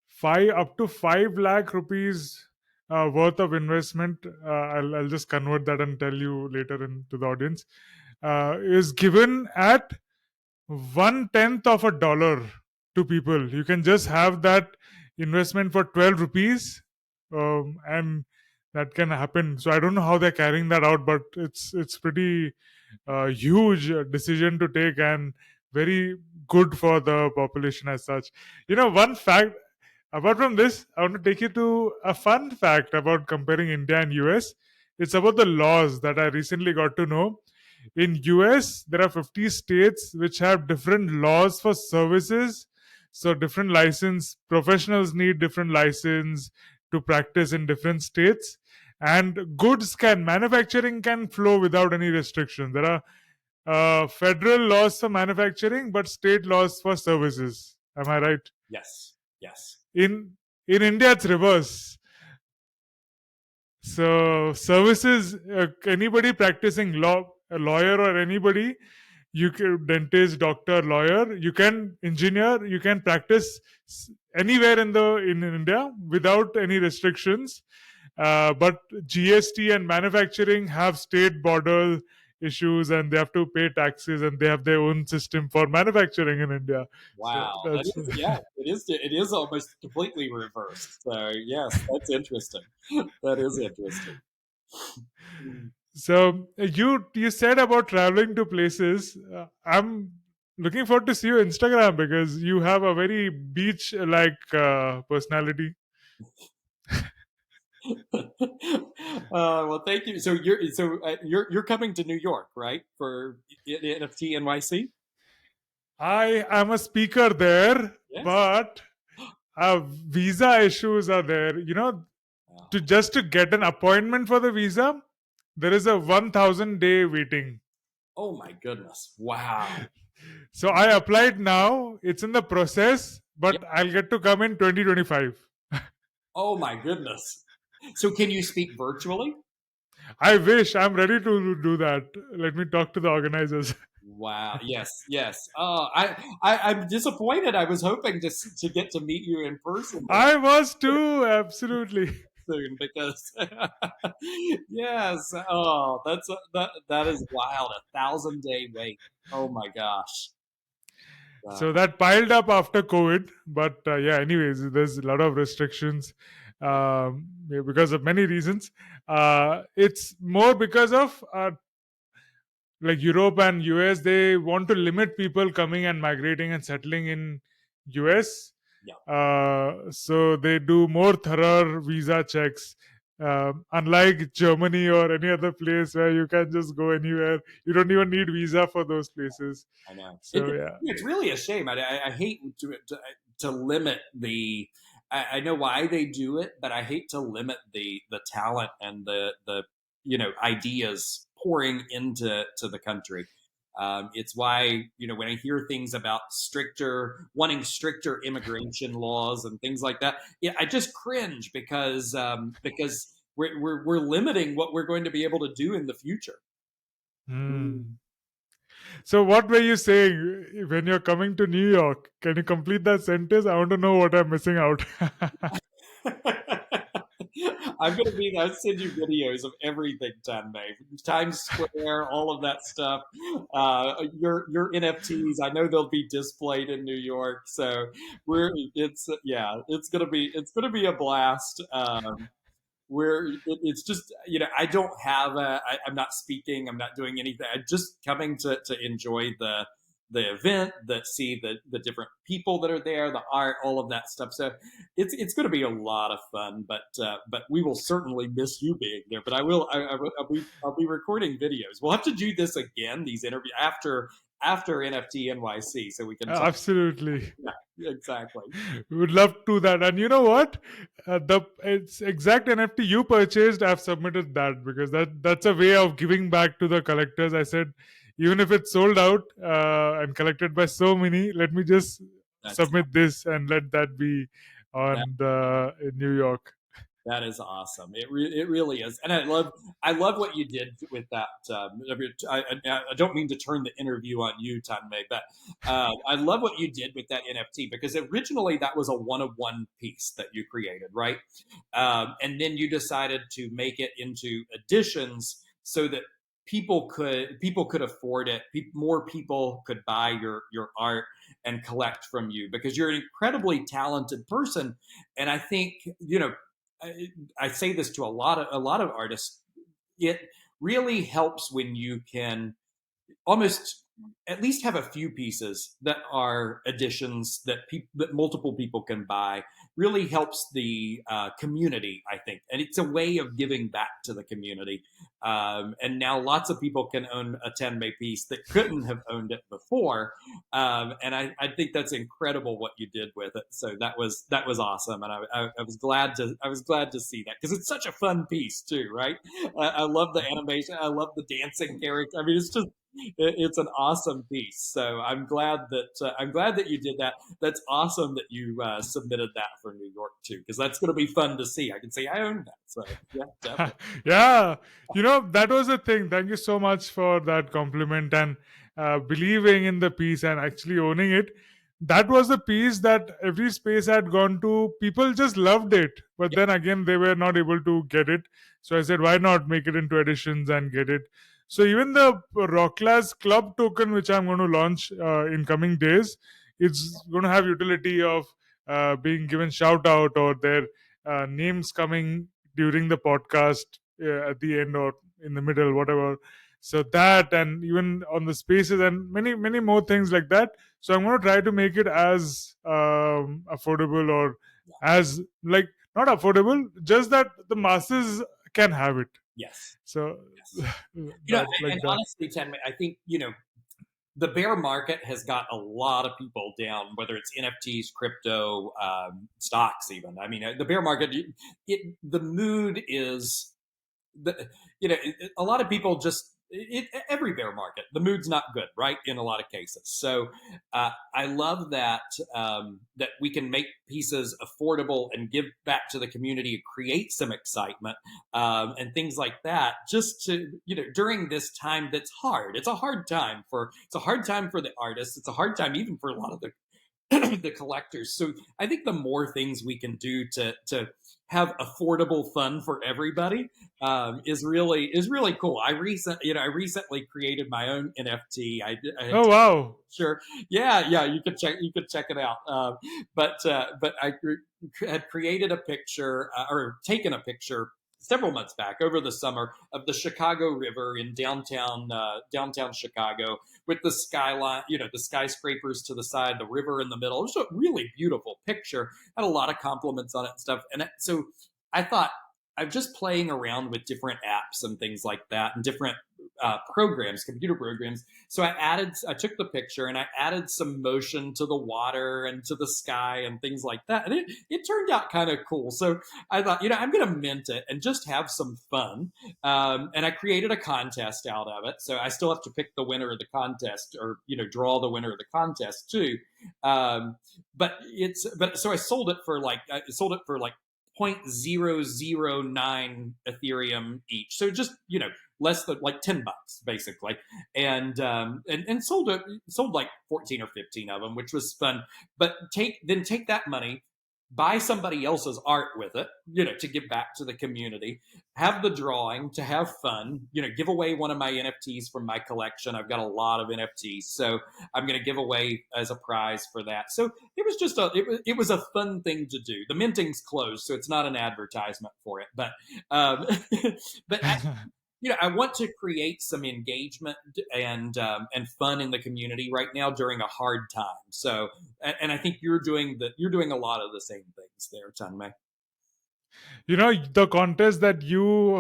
five up to 5 lakh rupees worth of investment. I'll just convert that and tell you later to the audience. Is given at 1/10 of a dollar to people. You can just have that investment for 12 rupees, and that can happen. So I don't know how they're carrying that out, but it's pretty huge decision to take, and very good for the population as such. One fact apart from this, I want to take you to a fun fact about comparing India and US. It's about the laws that I recently got to know. In US, there are 50 states which have different laws for services. So different license professionals need different license to practice in different states, and manufacturing can flow without any restriction. There are federal laws for manufacturing, but state laws for services. Am I right? Yes, yes, In India, it's reverse. So services, anybody practicing law, a lawyer or anybody, you can, dentist, doctor, lawyer, you can engineer, you can practice anywhere in India without any restrictions. But GST and manufacturing have state border issues, and they have to pay taxes, and they have their own system for manufacturing in India. So wow, that that's is, yeah, it is almost completely reversed. So yes, that's interesting. That is interesting. Mm. So you said about traveling to places. I'm looking forward to see your Instagram because you have a very beach like personality. Well, thank you. So you're coming to New York, right, for NFT NYC? I am a speaker there, Yes. but visa issues are there. Oh, To get an appointment for the visa, there is a 1,000-day waiting. oh my goodness! Wow. So I applied now. It's in the process, Yeah. but I'll get to come in 2025. Oh my goodness. So can you speak virtually? I wish I'm ready to do that. Let me talk to the organizers. Wow. Yes. Yes. Oh, I'm disappointed. I was hoping to get to meet you in person I was too, absolutely. soon because yes. Oh, that is wild. 1,000-day wait. Oh my gosh. So Wow. that piled up after COVID, but yeah. Anyways, there's a lot of restrictions Yeah. yeah, because of many reasons. It's more because of like Europe and US. They want to limit people coming and migrating and settling in US. Yeah. So they do more thorough visa checks. Unlike Germany or any other place where you can just go anywhere, you don't even need visa for those places. I know. So yeah. It's really a shame. I hate to limit the. I know why they do it, but I hate to limit the talent and the ideas pouring into the country. It's why when I hear things about wanting stricter immigration laws and things like that, yeah, I just cringe because we're limiting what we're going to be able to do in the future. Hmm. So what were you saying when you're coming to New York? Can you complete that sentence? I want to know what I'm missing out. I'll send you videos of everything, Tanmay. Times Square, all of that stuff. Your NFTs, I know they'll be displayed in New York. So it's gonna be a blast. It's just I don't have I'm not speaking, I'm not doing anything, I'm just coming to enjoy the event, that see the different people that are there, the art, all of that stuff. So it's going to be a lot of fun, but we will certainly miss you being there. But I'll be recording videos. We'll have to do this again, these interviews after NFT NYC, so we can talk. Absolutely. Yeah, exactly. We would love to do that. And you know what? The it's exact NFT you purchased, I've submitted that because that's a way of giving back to the collectors. I said, even if it's sold out and collected by so many, let me just That's submit this and let that be that. on the in New York. That is awesome. It really is, and I love what you did with that. I don't mean to turn the interview on you, Tanmay, but I love what you did with that NFT because originally that was a one-of-one piece that you created, right? And then you decided to make it into editions so that people could afford it. More people could buy your art and collect from you because you're an incredibly talented person, and I think I, I say this to a lot of artists. It really helps when you can almost at least have a few pieces that are additions that multiple people can buy. Really helps the community, I think, and it's a way of giving back to the community. And now lots of people can own a 10 May piece that couldn't have owned it before, and I think that's incredible what you did with it. So that was awesome, and I was glad to see that because it's such a fun piece too, right? I love the animation, I love the dancing character. I mean, it's an awesome piece. So I'm glad that you did that. That's awesome that you submitted that for New York too, because that's going to be fun to see. I can say I own that. So yeah, definitely. Yeah, that was the thing. Thank you so much for that compliment and believing in the piece and actually owning it. That was the piece that every space I had gone to, people just loved it, but Yeah, then again they were not able to get it. So I said, why not make it into editions and get it? So even the Rocklaz club token, which I'm going to launch in coming days, it's going to have utility of being given shout out or their names coming during the podcast at the end or in the middle, whatever. So that, and even on the spaces and many more things like that. So I'm going to try to make it as affordable or as like not affordable, just that the masses can have it. Yes. So Yes. that's like And that. honestly, Tanmay, I think, the bear market has got a lot of people down, whether it's NFTs, crypto, stocks, even. I mean, the bear market, the mood is the a lot of people just every bear market the mood's not good, right, in a lot of cases. So I love that that we can make pieces affordable and give back to the community, create some excitement, and things like that, just to during this time that's hard. It's a hard time for the artists. It's a hard time even for a lot of the the collectors. So I think the more things we can do to have affordable fun for everybody is really cool. I recently created my own NFT. I had Oh wow. Sure. Yeah, yeah. You could check it out. But had created a picture, or taken a picture several months back over the summer of the Chicago River in downtown Chicago, with the skyline, the skyscrapers to the side, the river in the middle. It was a really beautiful picture. Had a lot of compliments on it and stuff. So I thought, I'm just playing around with different apps and things like that, and different programs, computer programs. So I took the picture and I added some motion to the water and to the sky and things like that. And it turned out kind of cool. So I thought, I'm going to mint it and just have some fun. And I created a contest out of it. So I still have to pick the winner of the contest, or, draw the winner of the contest too. Um, but so I sold it for like 0.009 Ethereum each. So just, less than like $10 basically. And sold like 14 or 15 of them, which was fun. But take that money, buy somebody else's art with it, to give back to the community, have the drawing to have fun, give away one of my NFTs from my collection. I've got a lot of NFTs, so I'm going to give away as a prize for that. So it was a fun thing to do. The minting's closed, so it's not an advertisement for it, but um, but I want to create some engagement and fun in the community right now during a hard time. So, and I think you're doing a lot of the same things there, Tanmay. The contest that you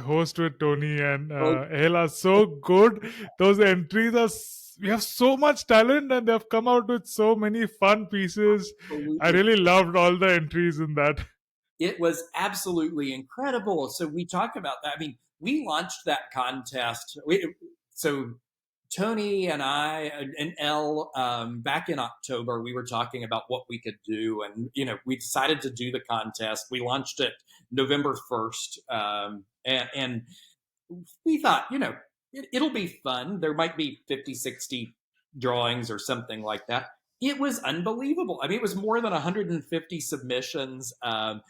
host with Tony and Oh, El are so good. Those entries we have so much talent, and they've come out with so many fun pieces. I absolutely. really loved all the entries in that. It was absolutely incredible. So we talk about that. I mean, we launched that contest. So Tony and I and Elle, back in October, we were talking about what we could do, and we decided to do the contest. We launched it November 1st, and we thought, it'll be fun. There might be 50, 60 drawings or something like that. It was unbelievable. I mean, it was more than 150 submissions, and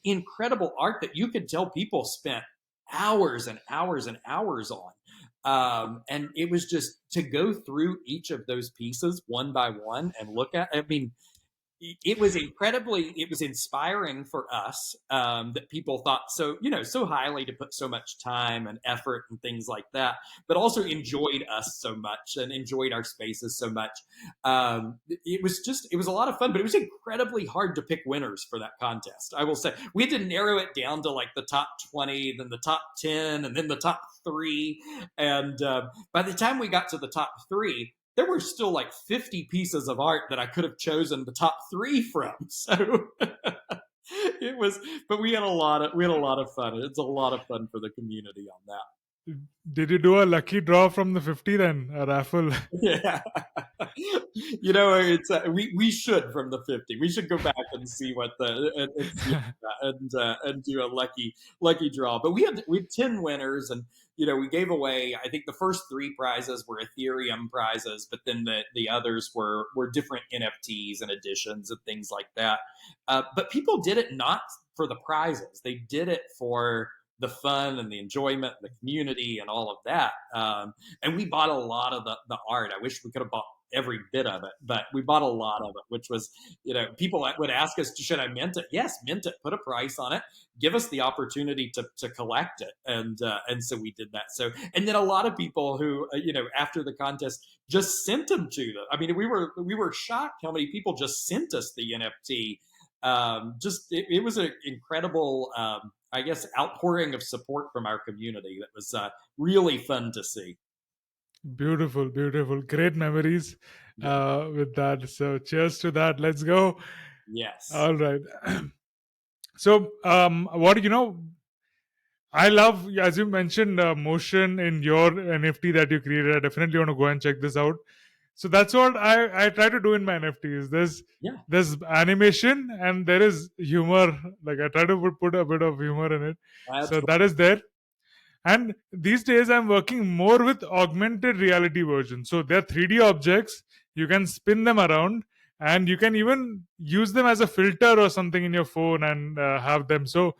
incredible art that you could tell people spent hours and hours and hours on. And it was just to go through each of those pieces one by one and look at, I mean, it was inspiring for us, that people thought so highly, to put so much time and effort and things like that, but also enjoyed us so much and enjoyed our spaces so much. It was a lot of fun, but it was incredibly hard to pick winners for that contest. I will say we had to narrow it down to like the top 20, then the top 10, and then the top three. And by the time we got to the top three, there were still like 50 pieces of art that I could have chosen the top three from. So it was, but we had a lot of fun. It's a lot of fun for the community on that. Did you do a lucky draw from the 50 then? A raffle? Yeah. It's we should, from the 50. We should go back and see what and see and do a lucky draw. But we had 10 winners, and we gave away, I think the first three prizes were Ethereum prizes, but then the others were different NFTs and editions and things like that. But people did it not for the prizes. They did it for the fun and the enjoyment and the community and all of that. And we bought a lot of the art. I wish we could have bought every bit of it, but we bought a lot of it, which was, people would ask us, should I mint it? Yes, mint it, put a price on it, give us the opportunity to collect it. And so we did that. So, and then a lot of people who, after the contest, just sent them to them. I mean, we were shocked how many people just sent us the NFT. Just it was an incredible, I guess, outpouring of support from our community that was really fun to see. Beautiful, beautiful. Great memories Yeah. with that. So, cheers to that. Let's go. Yes. All right. So, what I love, as you mentioned, motion in your NFT that you created. I definitely want to go and check this out. So that's what I try to do in my NFTs. Yeah. There's animation and there is humor. Like I try to put a bit of humor in it. So Absolutely. that is there. And these days, I'm working more with augmented reality versions. So they're 3D objects. You can spin them around, and you can even use them as a filter or something in your phone and have them. So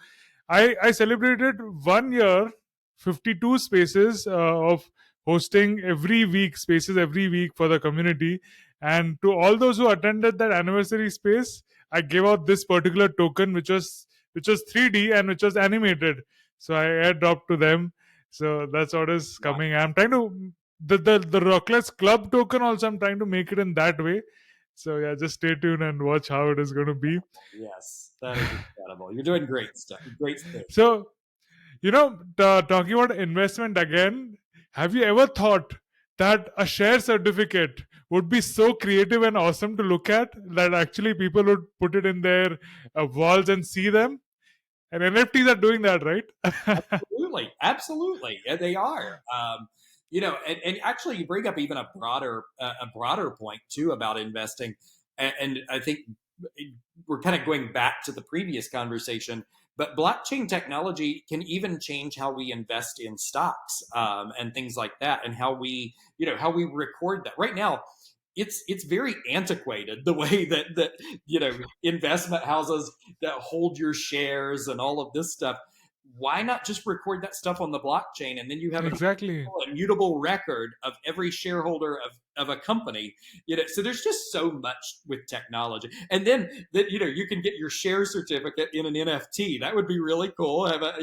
I celebrated 1 year, 52 spaces of hosting every week, spaces every week for the community. And to all those who attended that anniversary space, I gave out this particular token, which was 3D and which was animated. So I airdropped to them. So that's what is Wow. coming. I'm trying to the Rocklaz Club token also. I'm trying to make it in that way. So yeah, just stay tuned and watch how it is going to be. Yes, that is incredible. You're doing great stuff. Great things. So talking about investment again, have you ever thought that a share certificate would be so creative and awesome to look at that actually people would put it in their walls and see them? And NFTs are doing that, right? Absolutely, absolutely, yeah, they are. And actually, you bring up even a broader point too about investing, and I think we're kind of going back to the previous conversation. But blockchain technology can even change how we invest in stocks and things like that, and how we record that. Right now, it's very antiquated the way that investment houses that hold your shares and all of this stuff. Why not just record that stuff on the blockchain, and then you have an Exactly. immutable record of every shareholder of a company? So there's just so much with technology. And then that you can get your share certificate in an NFT. That would be really cool. Have a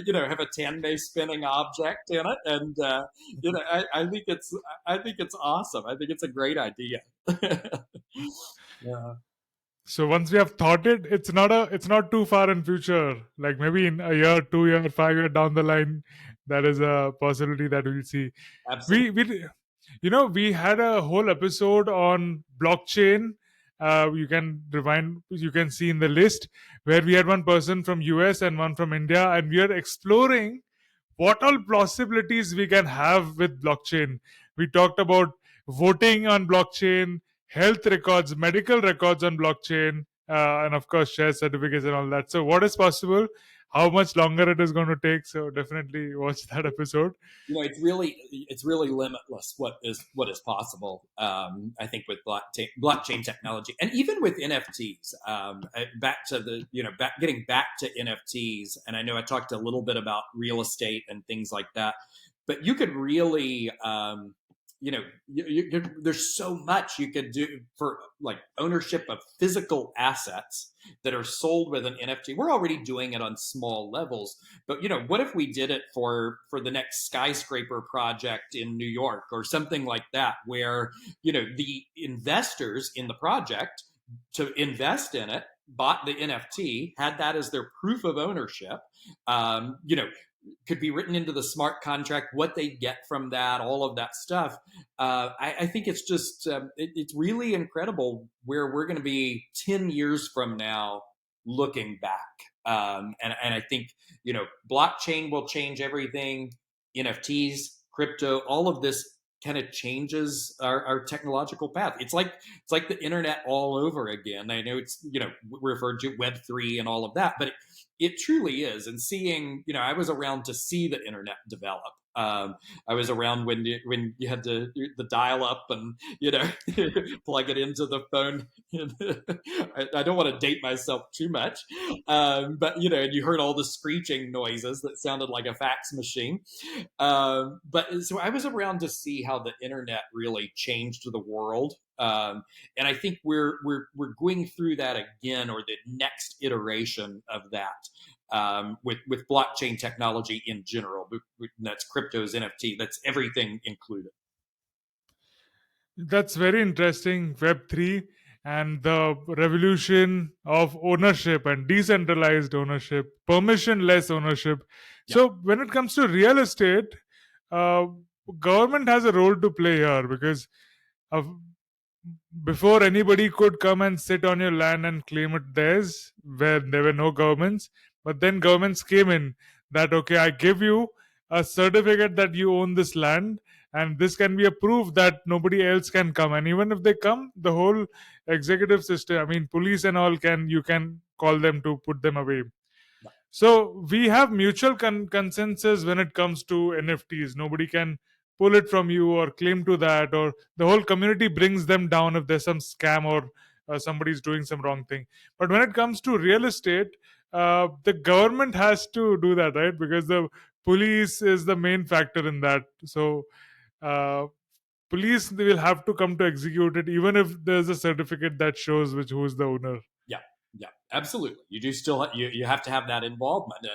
Tanmay spinning object in it. And I think it's awesome. I think it's a great idea. Yeah, So once we have thought it, it's not too far in future. Like maybe in a year, 2 year, 5 year down the line, that is a possibility that we'll see. absolutely. We had a whole episode on blockchain. You can rewind, you can see in the list where we had one person from US and one from India, and we are exploring what all possibilities we can have with blockchain. We talked about voting on blockchain, health records, medical records on blockchain, and of course, share certificates and all that. So, what is possible? How much longer it is going to take? So, definitely watch that episode. It's really limitless what is possible. I think with blockchain technology, and even with NFTs. Back to getting back to NFTs, and I know I talked a little bit about real estate and things like that, but you could really there's so much you could do for like ownership of physical assets that are sold with an NFT. We're already doing it on small levels, but what if we did it for the next skyscraper project in New York or something like that, where the investors in the project to invest in it bought the NFT, had that as their proof of ownership. Could be written into the smart contract what they get from that, all of that stuff. I think it's just it's really incredible where we're going to be 10 years from now looking back. And I think blockchain will change everything. NFTs, crypto, all of this kind of changes our technological path. It's like the internet all over again. I know it's referred to Web3 and all of that, but it truly is. And seeing, I was around to see the internet develop. I was around when you had the dial up and plug it into the phone. I don't want to date myself too much, but and you heard all the screeching noises that sounded like a fax machine. But so I was around to see how the internet really changed the world. And I think we're going through that again, or the next iteration of that, with blockchain technology in general. That's cryptos, NFT, that's everything included. That's very interesting. Web3. and the revolution of ownership and decentralized ownership, permissionless ownership. Yeah, So when it comes to real estate, uh, government has a role to play here, because uh, before anybody could come and sit on your land and claim it theirs, where there were no governments, but then governments came in, that okay, I give you a certificate that you own this land, and this can be a proof that nobody else can come, and even if they come, the whole executive system, I mean police and all, can you can call them to put them away. yeah, So we have mutual consensus when it comes to NFTs. Nobody can pull it from you or claim to that, or the whole community brings them down if there's some scam or somebody's doing some wrong thing. But when it comes to real estate, the government has to do that, right? Because the police is the main factor in that. So uh, police, they will have to come to execute it, even if there's a certificate that shows which who's the owner. yeah, yeah. Absolutely, you do still you have to have that involvement,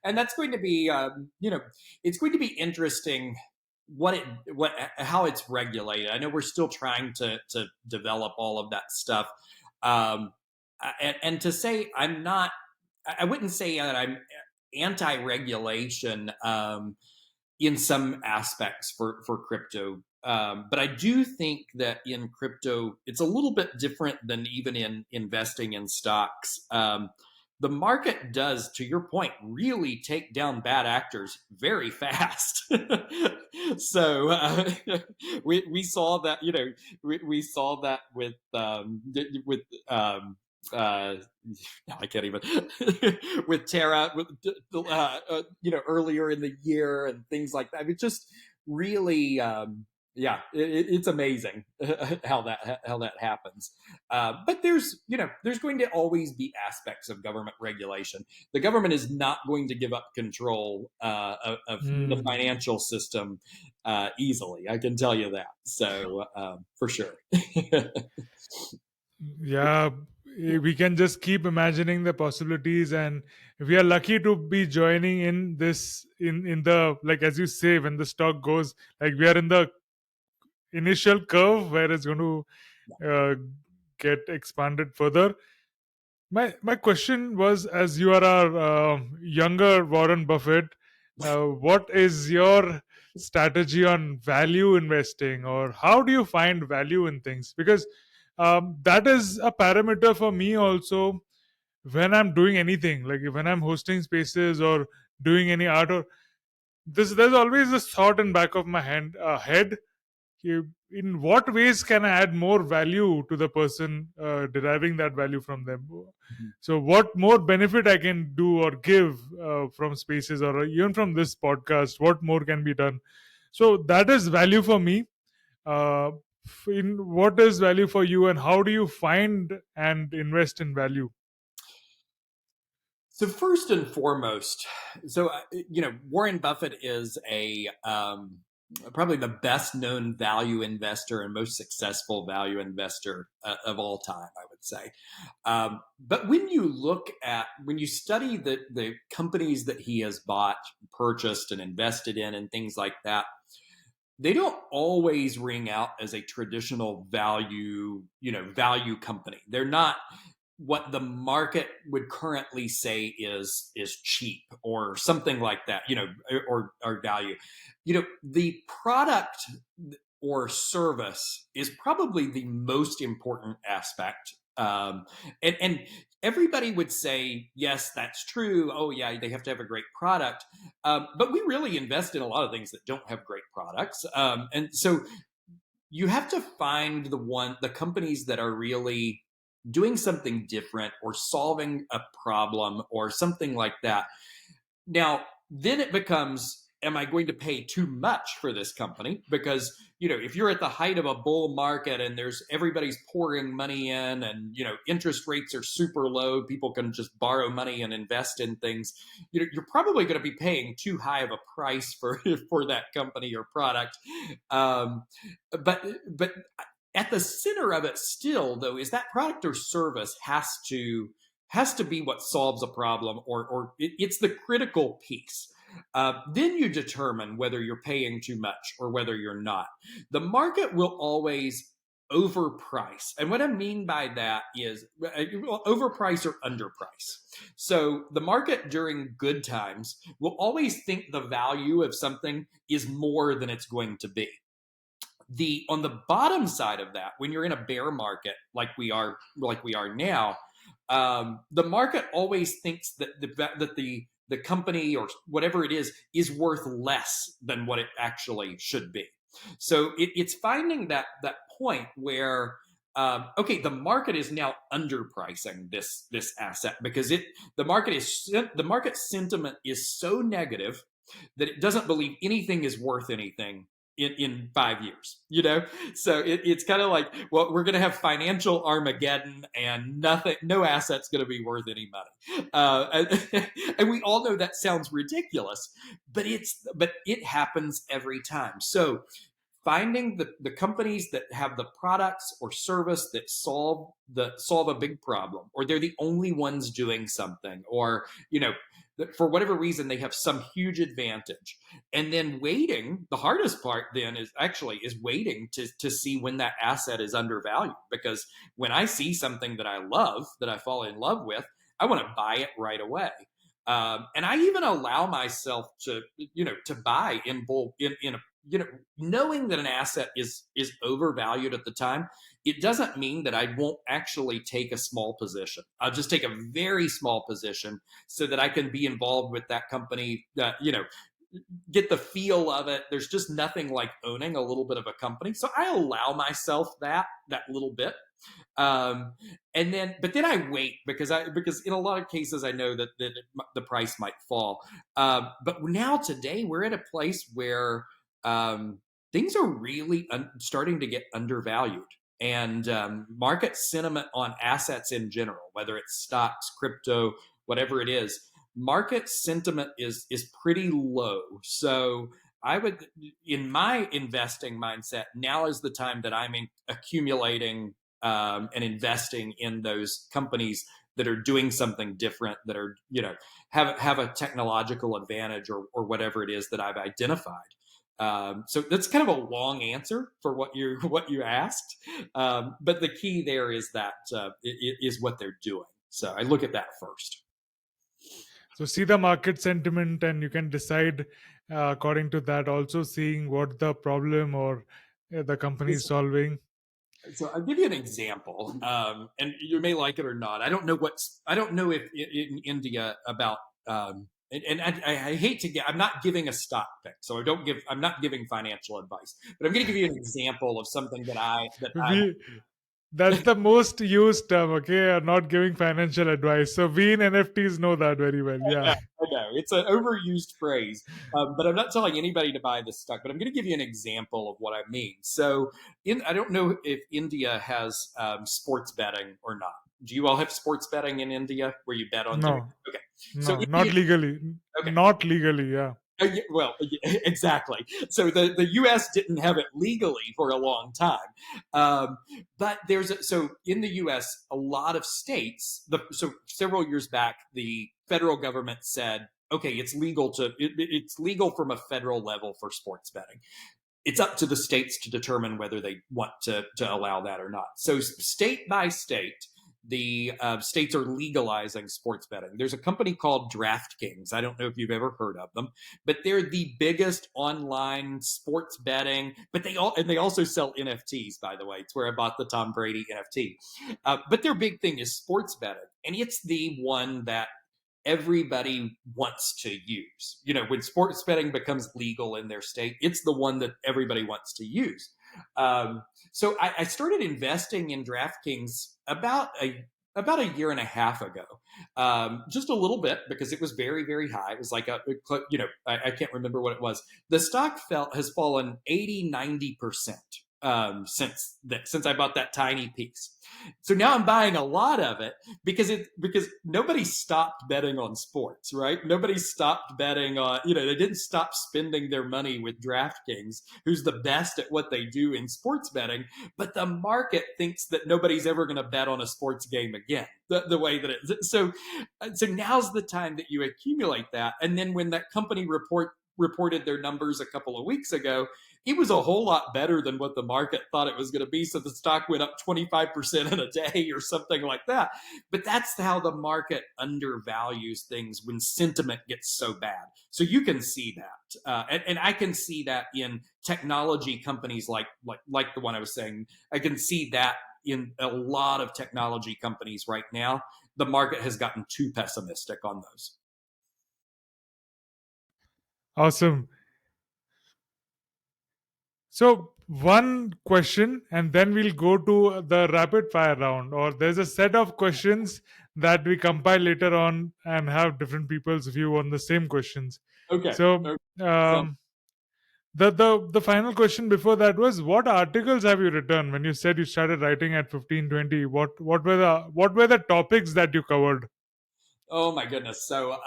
and that's going to be it's going to be interesting what how it's regulated. I know we're still trying to develop all of that stuff, and to say I'm not, I wouldn't say that I'm anti-regulation. In some aspects for crypto. But I do think that in crypto, it's a little bit different than even in investing in stocks. The market does, to your point, really take down bad actors very fast. So we saw that, we saw that with no, I can't even with Terra, earlier in the year and things like that. It's just really, yeah, it's amazing how that happens. But there's going to always be aspects of government regulation. The government is not going to give up control of the Hmm. financial system easily. I can tell you that. So for sure. Yeah, we can just keep imagining the possibilities, and we are lucky to be joining in this, in the, like as you say, when the stock goes, like we are in the initial curve where it's going to get expanded further. My question was, as you are our younger Warren Buffett, what is your strategy on value investing, or how do you find value in things? Because that is a parameter for me also when I'm doing anything, like when I'm hosting spaces or doing any art, or this, there's always this thought in back of my head, in what ways can I add more value to the person deriving that value from them? So, what more benefit I can do or give from spaces, or even from this podcast? What more can be done? So that is value for me. Uh, in what is value for you, and how do you find and invest in value? So first and foremost, Warren Buffett is a probably the best known value investor and most successful value investor of all time, I would say. But when you study the companies that he has bought, purchased, and invested in, and things like that, they don't always ring out as a traditional value company. They're not what the market would currently say is cheap or something like that, or value. The product or service is probably the most important aspect. And everybody would say, yes, that's true. Oh, yeah, they have to have a great product. But we really invest in a lot of things that don't have great products. And so you have to find the companies that are really doing something different or solving a problem or something like that. Now, then it becomes, am I going to pay too much for this company? Because, if you're at the height of a bull market and everybody's pouring money in, and, interest rates are super low, people can just borrow money and invest in things, you're probably going to be paying too high of a price for for that company or product. Um, but at the center of it still, though, is that product or service has to be what solves a problem, or it's the critical piece. Then you determine whether you're paying too much or whether you're not. The market will always overprice. And what I mean by that is overprice or underprice. So the market during good times will always think the value of something is more than it's going to be. The on the bottom side of that, when you're in a bear market like we are now, the market always thinks that the company or whatever it is worth less than what it actually should be. So it's finding that point where okay, the market is now underpricing this asset because the market sentiment is so negative that it doesn't believe anything is worth anything in 5 years, So it's kind of like, well, we're going to have financial Armageddon and no asset's going to be worth any money. And we all know that sounds ridiculous, but it happens every time. So finding the companies that have the products or service that solve a big problem, or they're the only ones doing something, or for whatever reason they have some huge advantage, and then waiting. The hardest part then is waiting to see when that asset is undervalued, because when I see something that I love, that I fall in love with, I want to buy it right away. And I even allow myself to buy in bulk in a knowing that an asset is overvalued at the time. It doesn't mean that I won't actually take a small position. I'll just take a very small position so that I can be involved with that company, get the feel of it. There's just nothing like owning a little bit of a company. So I allow myself that little bit. But then I wait, because in a lot of cases I know that the price might fall. But now today we're at a place where things are really starting to get undervalued, and market sentiment on assets in general, whether it's stocks, crypto, whatever it is, market sentiment is pretty low. So I would, in my investing mindset, now is the time that I'm accumulating and investing in those companies that are doing something different, that are have a technological advantage, or whatever it is that I've identified. So that's kind of a long answer for what you asked, but the key there is that is what they're doing. So I look at that first. So see the market sentiment, and you can decide according to that. Also seeing what the problem or the company is solving. So I'll give you an example, and you may like it or not. I don't know if in India about, and I hate to I'm not giving a stock pick, so I'm not giving financial advice, but I'm going to give you an example of something that I We That's the most used term. Okay, not giving financial advice. So we in NFTs know that very well. know, Yeah. I know it's an overused phrase, but I'm not telling anybody to buy this stock. But I'm going to give you an example of what I mean. So, I don't know if India has sports betting or not. Do you all have sports betting in India where you bet on things? No, Okay, so no, India. not legally. Okay, Not legally. Yeah. yeah, well, yeah, exactly. So the U.S. didn't have it legally for a long time, um, but so in the U.S. a lot of states. So several years back, the federal government said, okay, it's legal from a federal level for sports betting. It's up to the states to determine whether they want to allow that or not. So state by state, the states are legalizing sports betting. There's a company called DraftKings. I don't know if you've ever heard of them, but they're the biggest online sports betting. But they also sell NFTs. By the way, it's where I bought the Tom Brady NFT. But their big thing is sports betting, and it's the one that everybody wants to use. When sports betting becomes legal in their state, it's the one that everybody wants to use. So I started investing in DraftKings about a year and a half ago, just a little bit, because it was very, very high. It was like I can't remember what it was. The stock has fallen 80-90% since I bought that tiny piece. So now I'm buying a lot of it because nobody stopped betting on sports, right? Nobody stopped betting on, they didn't stop spending their money with DraftKings, who's the best at what they do in sports betting. But the market thinks that nobody's ever going to bet on a sports game again, the way that it is. So now's the time that you accumulate that. And then when that company reported their numbers a couple of weeks ago, it was a whole lot better than what the market thought it was going to be. So the stock went up 25% in a day or something like that. But that's how the market undervalues things when sentiment gets so bad. So you can see that. And I can see that in technology companies like the one I was saying. I can see that in a lot of technology companies right now. The market has gotten too pessimistic on those. Awesome. So, one question, and then we'll go to the rapid fire round, or there's a set of questions that we compile later on and have different people's view on the same questions. Okay. So, Okay. So um, the final question before that was, what articles have you written when you said you started writing at 15, 20? What were the topics that you covered? oh my goodness. So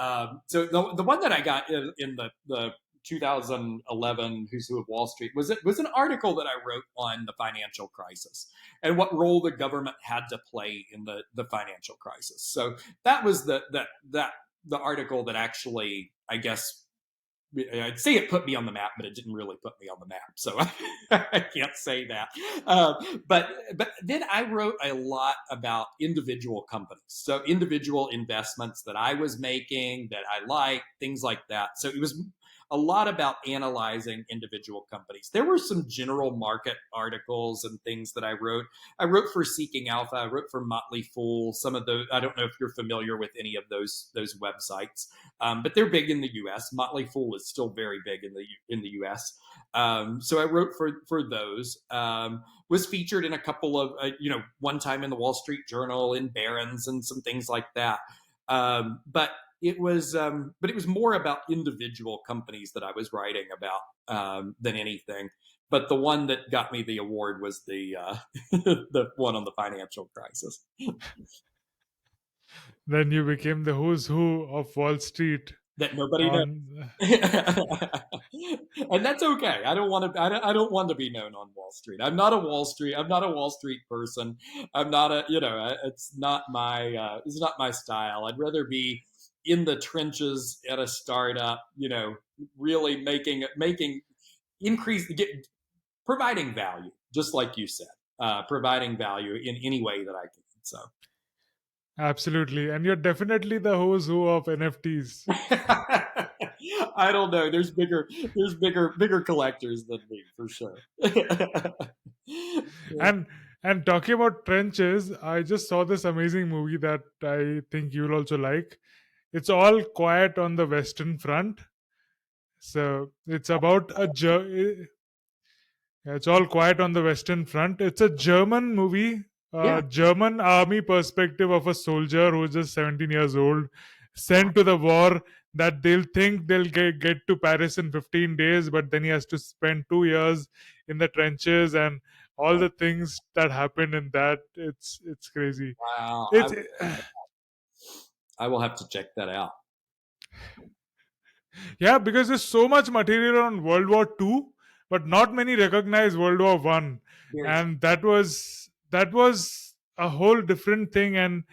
the one that I got in the 2011 Who's Who of Wall Street was an article that I wrote on the financial crisis and what role the government had to play in the financial crisis. So that was the article that actually, I guess, I'd say it put me on the map, but it didn't really put me on the map, so I can't say that. But then I wrote a lot about individual companies, so individual investments that I was making that I liked, things like that. So it was a lot about analyzing individual companies. There were some general market articles and things that I wrote. I wrote for Seeking Alpha. I wrote for Motley Fool. Some of those, I don't know if you're familiar with any of those websites. But they're big in the U.S. Motley Fool is still very big in the U.S. So I wrote for those. Was featured in a couple of one time in the Wall Street Journal, in Barron's, and some things like that. But it was more about individual companies that I was writing about than anything. But the one that got me the award was the one on the financial crisis. Then you became the who's who of Wall Street That nobody knows. on. And that's okay. I don't want to. I don't want to be known on Wall Street. I'm not a Wall Street. I'm not a Wall Street person. I'm not a. It's not my. It's not my style. I'd rather be in the trenches at a startup. Really making increase get providing value, just like you said, providing value in any way that I can. So. Absolutely. And you're definitely the who's who of NFTs. I don't know. There's bigger collectors than me for sure. And talking about trenches, I just saw this amazing movie that I think you'll also like. It's all quiet on the Western Front. So it's about yeah, it's all quiet on the Western Front. It's a German movie, Yeah. German army perspective of a soldier who's just 17 years old, sent to the war. That they'll think they'll get to Paris in 15 days, but then he has to spend 2 years in the trenches and all the things that happen in that. It's crazy. Wow. It's I will have to check that out. Yeah, because there's so much material on World War Two, but not many recognize World War One, Very true. and that was a whole different thing. And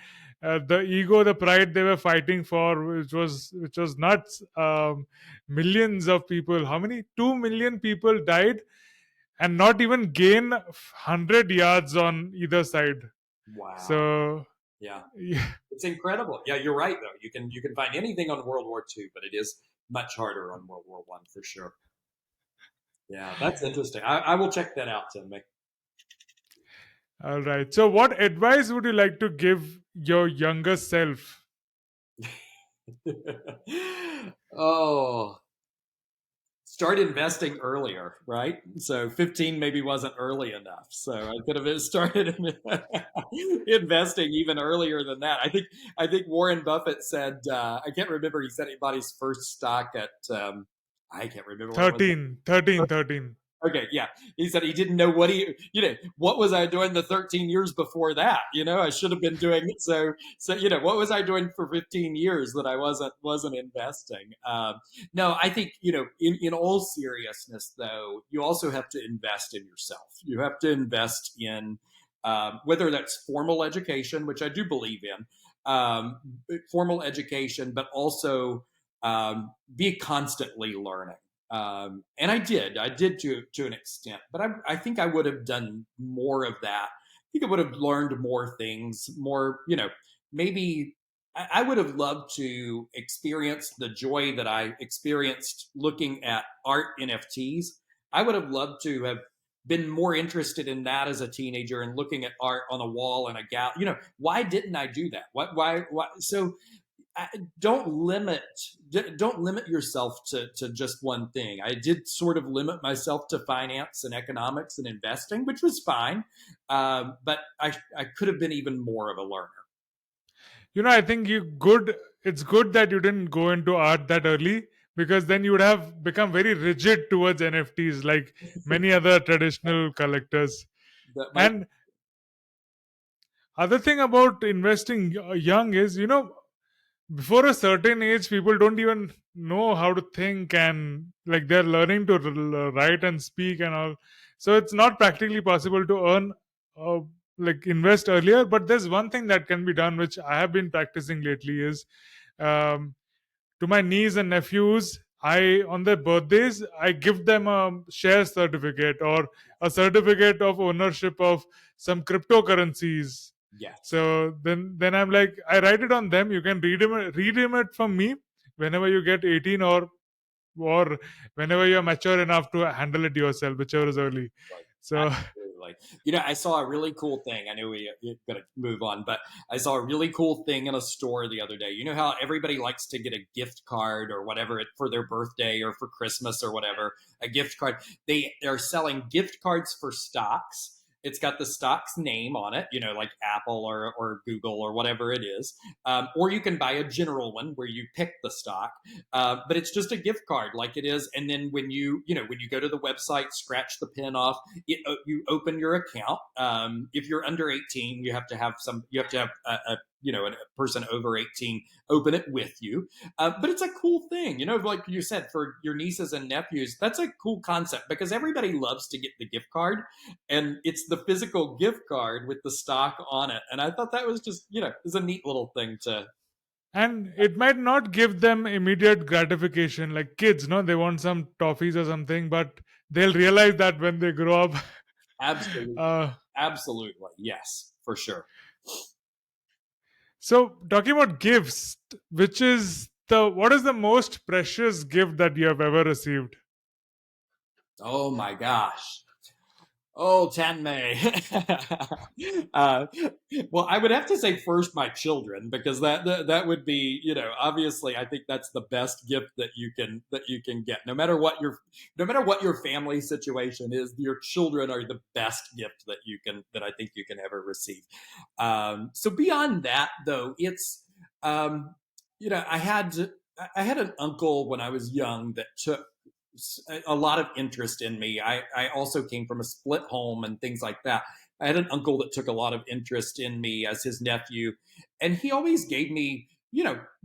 the ego, the pride they were fighting for, which was nuts. Millions of people. How many? 2 million people died, and not even gain 100 yards on either side. Wow. So Yeah. yeah, It's incredible. Yeah, you're right though. You can find anything on World War II, but it is much harder on World War One for sure. Yeah, that's interesting. I will check that out, Tim. all right. So, what advice would you like to give your younger self? Oh, start investing earlier, right? So 15 maybe wasn't early enough. So I could have started investing even earlier than that. I think Warren Buffett said I can't remember. He said he bought his first stock at I can't remember what it was. 13, 13, 13. Okay, yeah. He said he didn't know what was I doing the 13 years before that? I should have been doing it. So what was I doing for 15 years that I wasn't investing? No, I think, in all seriousness, though, you also have to invest in yourself. You have to invest in whether that's formal education, which I do believe in, formal education, but also be constantly learning. And I did to an extent, but I think I would have done more of that. I think I would have learned more things, more, maybe I would have loved to experience the joy that I experienced looking at art NFTs. I would have loved to have been more interested in that as a teenager and looking at art on a wall and a gal. Why didn't I do that? Why? So I, don't limit yourself to just one thing. I did sort of limit myself to finance and economics and investing, which was fine, but I could have been even more of a learner. I think you good. It's good that you didn't go into art that early, because then you would have become very rigid towards NFTs, like many other traditional collectors. That might. And other thing about investing young is, before a certain age, people don't even know how to think, and like they're learning to write and speak and all. So it's not practically possible to earn, uh, like invest earlier. But there's one thing that can be done, which I have been practicing lately, is um, to my niece and nephews, I on their birthdays I give them a share certificate or a certificate of ownership of some cryptocurrencies. Yes. So then I'm like, I write it on them. You can redeem it from me whenever you get 18, or whenever you're mature enough to handle it yourself, whichever is early. Like, So absolutely. I saw a really cool thing. I know we're going to move on, but I saw a really cool thing in a store the other day. You know how everybody likes to get a gift card or whatever for their birthday or for Christmas or whatever, a gift card. They're selling gift cards for stocks. It's got the stock's name on it, like Apple or Google or whatever it is. Or you can buy a general one where you pick the stock, but it's just a gift card like it is. And then when you go to the website, scratch the pin off, you open your account. If you're under 18, you have to have a person over 18 open it with you. But it's a cool thing, like you said, for your nieces and nephews. That's a cool concept because everybody loves to get the gift card, and it's the physical gift card with the stock on it. And I thought that was just, is a neat little thing to. and it might not give them immediate gratification, like kids, no, they want some toffees or something, but they'll realize that when they grow up. Absolutely. uh, Absolutely. Yes, for sure. so talking about gifts, what is the most precious gift that you have ever received? Oh my gosh. Oh, Tanmay. uh, well, I would have to say first my children, because that would be, obviously I think that's the best gift that you can get. No matter what your family situation is, your children are the best gift that I think you can ever receive. So beyond that, though, it's I had an uncle when I was young that took a lot of interest in me. I also came from a split home and things like that. I had an uncle that took a lot of interest in me as his nephew, and he always gave me,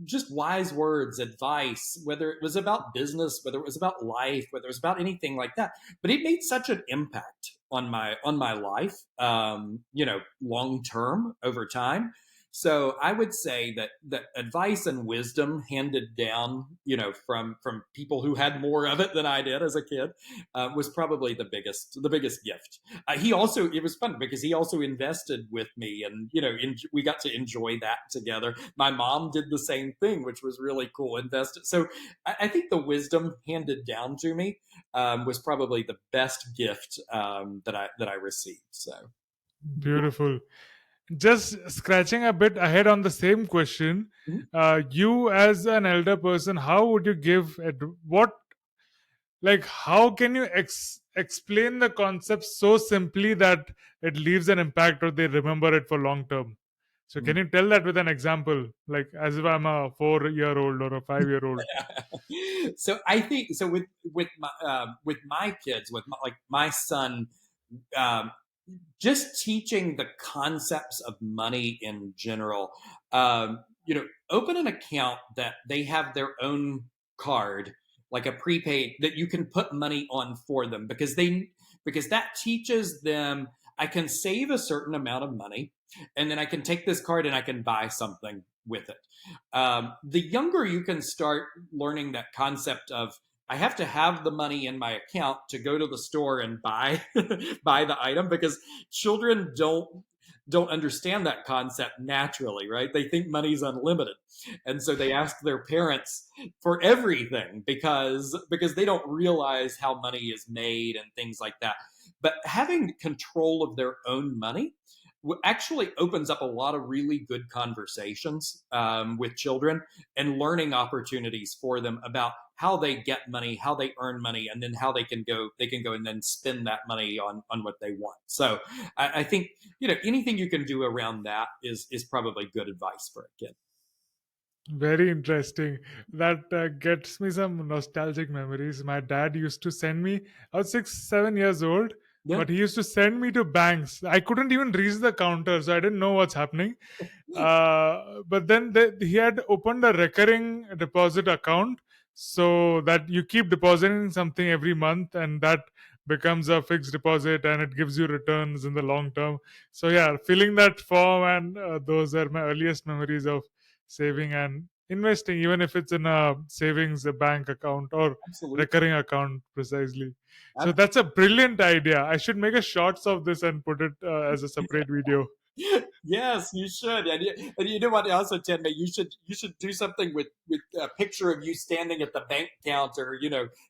just wise words, advice, whether it was about business, whether it was about life, whether it was about anything like that. But it made such an impact on my life, long term over time. So I would say that advice and wisdom handed down, from people who had more of it than I did as a kid, was probably the biggest gift. It was fun because he also invested with me, and we got to enjoy that together. My mom did the same thing, which was really cool. Invested. So I think the wisdom handed down to me, was probably the best gift, that I received. So. Beautiful. Just scratching a bit ahead on the same question, Mhm. you as an elder person, how would you what, like, how can you explain the concept so simply that it leaves an impact or they remember it for long term? So can you tell that with an example, like as if I'm a 4-year old or a 5-year old? So I think so with my kids, like my son, um, just teaching the concepts of money in general. Open an account that they have their own card, like a prepaid that you can put money on for them, because that teaches them I can save a certain amount of money, and then I can take this card and I can buy something with it. The younger you can start learning that concept of I have to have the money in my account to go to the store and buy buy the item, because children don't understand that concept naturally, right? They think money's unlimited. And so they ask their parents for everything because they don't realize how money is made and things like that. But having control of their own money actually opens up a lot of really good conversations with children, and learning opportunities for them about how they get money, how they earn money, and then how they can go and then spend that money on what they want. So I think anything you can do around that is probably good advice for a kid. Very interesting. That gets me some nostalgic memories. My dad used to send me, I was 6, 7 years old, Yeah. but he used to send me to banks. I couldn't even reach the counter, so I didn't know what's happening. But then he had opened a recurring deposit account so that you keep depositing something every month, and that becomes a fixed deposit and it gives you returns in the long term. So, yeah, filling that form, and those are my earliest memories of saving and investing, even if it's in a savings a bank account or Absolutely. recurring account precisely. So Absolutely. that's a brilliant idea. I should make a shots of this and put it as a separate video. Yes, you should. And you know what? Also, Tenma, you should do something with a picture of you standing at the bank counter,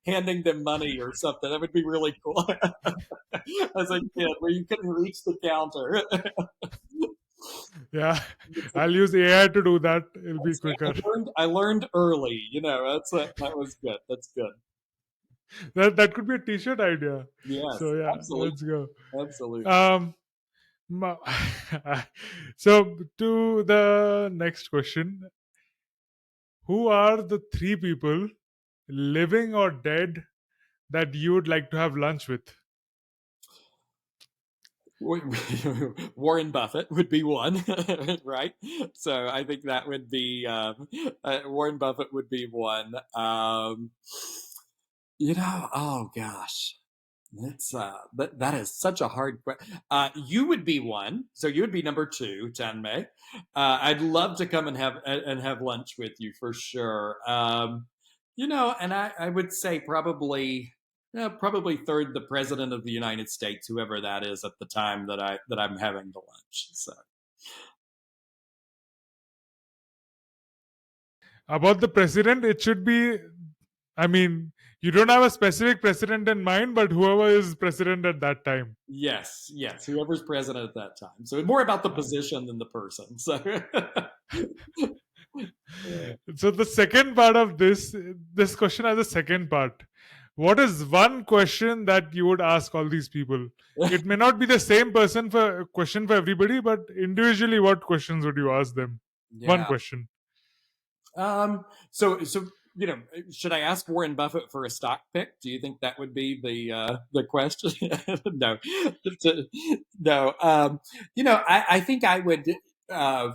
handing them money or something. That would be really cool. As a kid, where you couldn't reach the counter. Yeah, I'll use AI to do that. It'll be quicker. I learned early. That was good. That's good. That could be a t-shirt idea. Yes, So yeah, absolutely, let's go. absolutely. Um, ma- so to the next question: who are the three people, living or dead, that you would like to have lunch with? Warren Buffett would be one, right? So I think that would be Warren Buffett would be one. Oh gosh, that is such a hard question. You would be one, so you would be number two, Tanmay. I'd love to come and have lunch with you for sure. And I would say probably third, the president of the United States, whoever that is at the time that I'm having the lunch. So About the president, it should be, I mean, you don't have a specific president in mind, but whoever is president at that time. yes, yes, whoever's president at that time. So more about the Uh, position than the person. So So the second part of this question has a second part. What is one question that you would ask all these people? It may not be the same question for everybody, but individually, what questions would you ask them? One yeah. question. So should I ask Warren Buffett for a stock pick? Do you think that would be the question? No, no. I think I would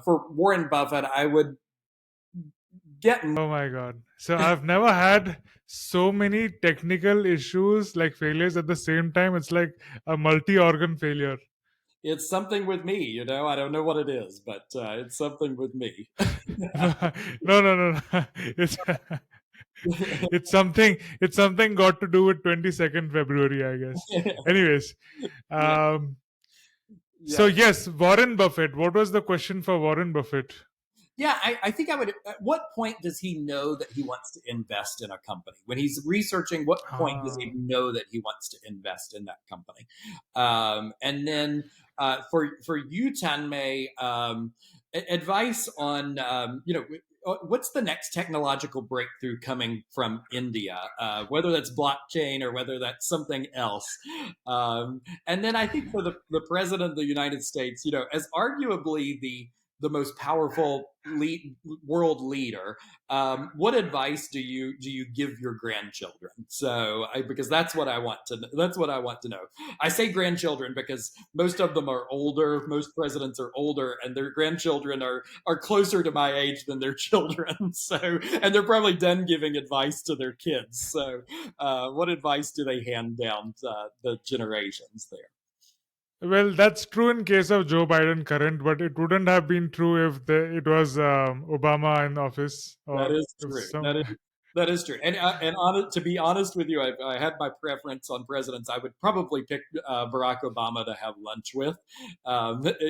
for Warren Buffett. I would get. Oh my god. So I've never had so many technical issues like failures at the same time. It's like a multi-organ failure. It's something with me. I don't know what it is, but it's something with me. No, no. It's it's something got to do with 22nd February, I guess. Anyways, Yeah, um so yeah. yes, Warren Buffett. What was the question for Warren Buffett? Yeah, I think I would. At what point does he know that he wants to invest in a company? When he's researching, what point does he Ah, know that he wants to invest in that company? And then for you, Tanmay, advice on what's the next technological breakthrough coming from India, whether that's blockchain or whether that's something else. And then I think for the president of the United States, as arguably the most powerful world leader. What advice do you give your grandchildren? Because that's what I want to know. I say grandchildren because most of them are older. Most presidents are older, and their grandchildren are closer to my age than their children. And they're probably done giving advice to their kids. What advice do they hand down to the generations there? well, that's true in case of Joe Biden current, but it wouldn't have been true if it was Obama in office, That or is if true. That some. is. That is true. To be honest with you, I had my preference on presidents. I would probably pick Barack Obama to have lunch with,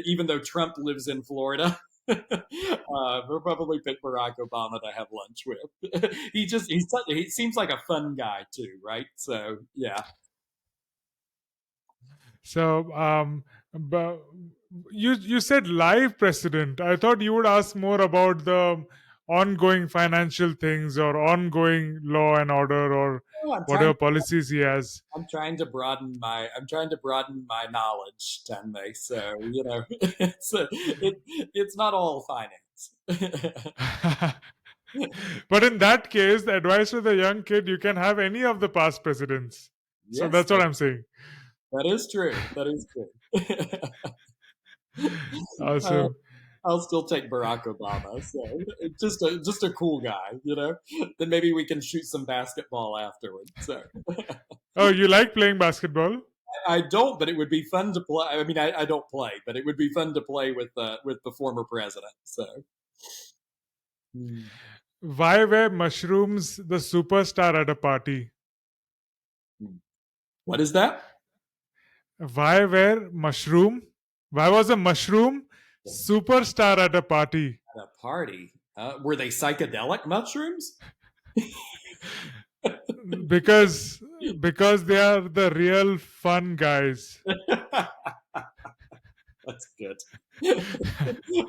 even though Trump lives in Florida. We'll probably pick Barack Obama to have lunch with. He seems like a fun guy too, right? So yeah. So, but you said live president. I thought you would ask more about the ongoing financial things or ongoing law and order or Oh, whatever policies he has. I'm trying to broaden my knowledge, Tanmay. So it's not all finance. But in that case, the advice to the young kid, you can have any of the past presidents. So Yes, that's what I'm saying. that is true. That is true. uh, Awesome. I'll still take Barack Obama. So just a cool guy, you know. Then maybe we can shoot some basketball afterwards. So Oh, you like playing basketball? I don't, but it would be fun to play. I mean, I don't play, but it would be fun to play with the former president. So hmm. Why were mushrooms the superstar at a party? What is that? Why were mushroom? Why was a mushroom superstar at a party? At a party? Were they psychedelic mushrooms? Because because they are the real fun guys. That's good.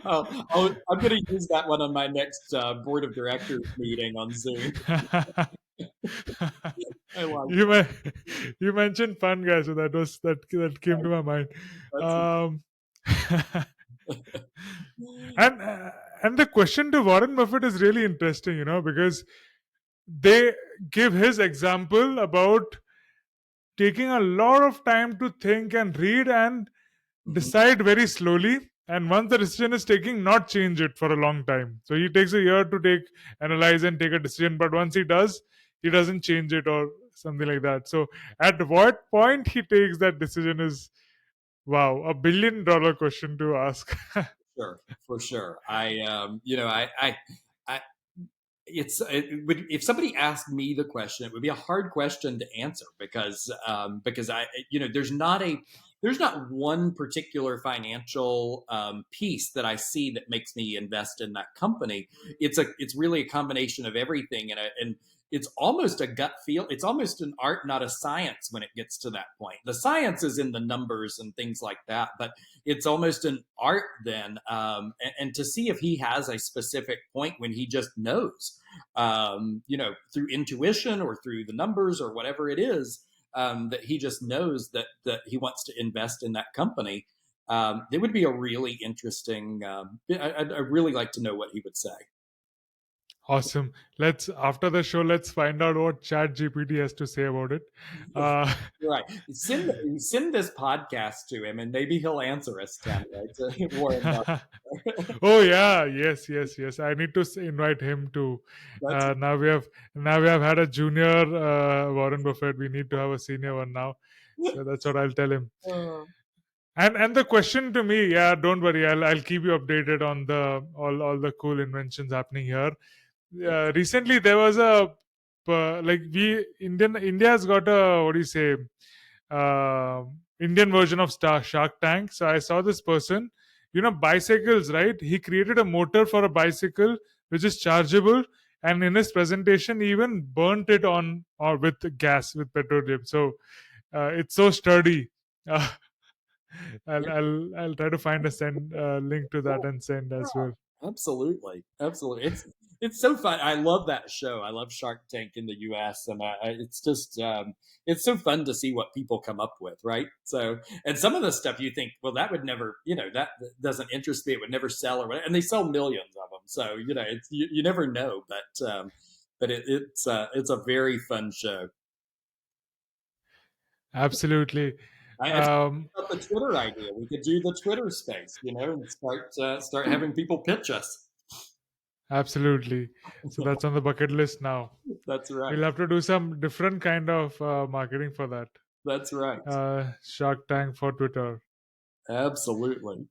I'm going to use that one on my next board of directors meeting on Zoom. I like you men- you mentioned fun guys, so that came to my mind. that's Um, and and the question to Warren Buffett is really interesting, because they give his example about taking a lot of time to think and read and mhm, decide very slowly, and once the decision is taken, not change it for a long time. So he takes a year to analyze and take a decision, but once he does, he doesn't change it or something like that. So at what point he takes that decision is, wow, $1 billion question to ask. sure, for sure. I if somebody asked me the question, it would be a hard question to answer because there's not one particular financial piece that I see that makes me invest in that company. It's really a combination of everything, and it's almost a gut feel. It's almost an art, not a science, when it gets to that point. The science is in the numbers and things like that, but it's almost an art then. And to see if he has a specific point when he just knows, through intuition or through the numbers or whatever it is, that he just knows that he wants to invest in that company. It would be a really interesting. I'd really like to know what he would say. Awesome. Let's after the show, let's find out what Chat GPT has to say about it. uh, Right. Send this podcast to him, and maybe he'll answer us, Tim. Right? To Warren Buffett. Oh yeah, yes, yes, yes. I need to invite him to. That's Now we have had a junior Warren Buffett. We need to have a senior one now. So that's what I'll tell him. uh, And the question to me, yeah, don't worry. I'll keep you updated on the all the cool inventions happening here. Recently there was a like we India has got a, what do you say, uh, Indian version of Shark Tank. So I saw this person, bicycles, right? He created a motor for a bicycle which is chargeable, and in his presentation, he even burnt it on or with gas with petroleum. So it's so sturdy. Uh, I'll try to find a send link to that and send as well. Absolutely, absolutely. It's so fun. I love that show. I love Shark Tank in the U.S. and it's just it's so fun to see what people come up with, right? So, and some of the stuff you think, well, that would never, that doesn't interest me. It would never sell or whatever. And they sell millions of them. So, you never know. But it's a very fun show. Absolutely. I think Um, about the Twitter idea. We could do the Twitter space, and start having people pitch us. Absolutely. So that's on the bucket list now. That's right. We'll have to do some different kind of marketing for that. That's right. Shark Tank for Twitter. Absolutely.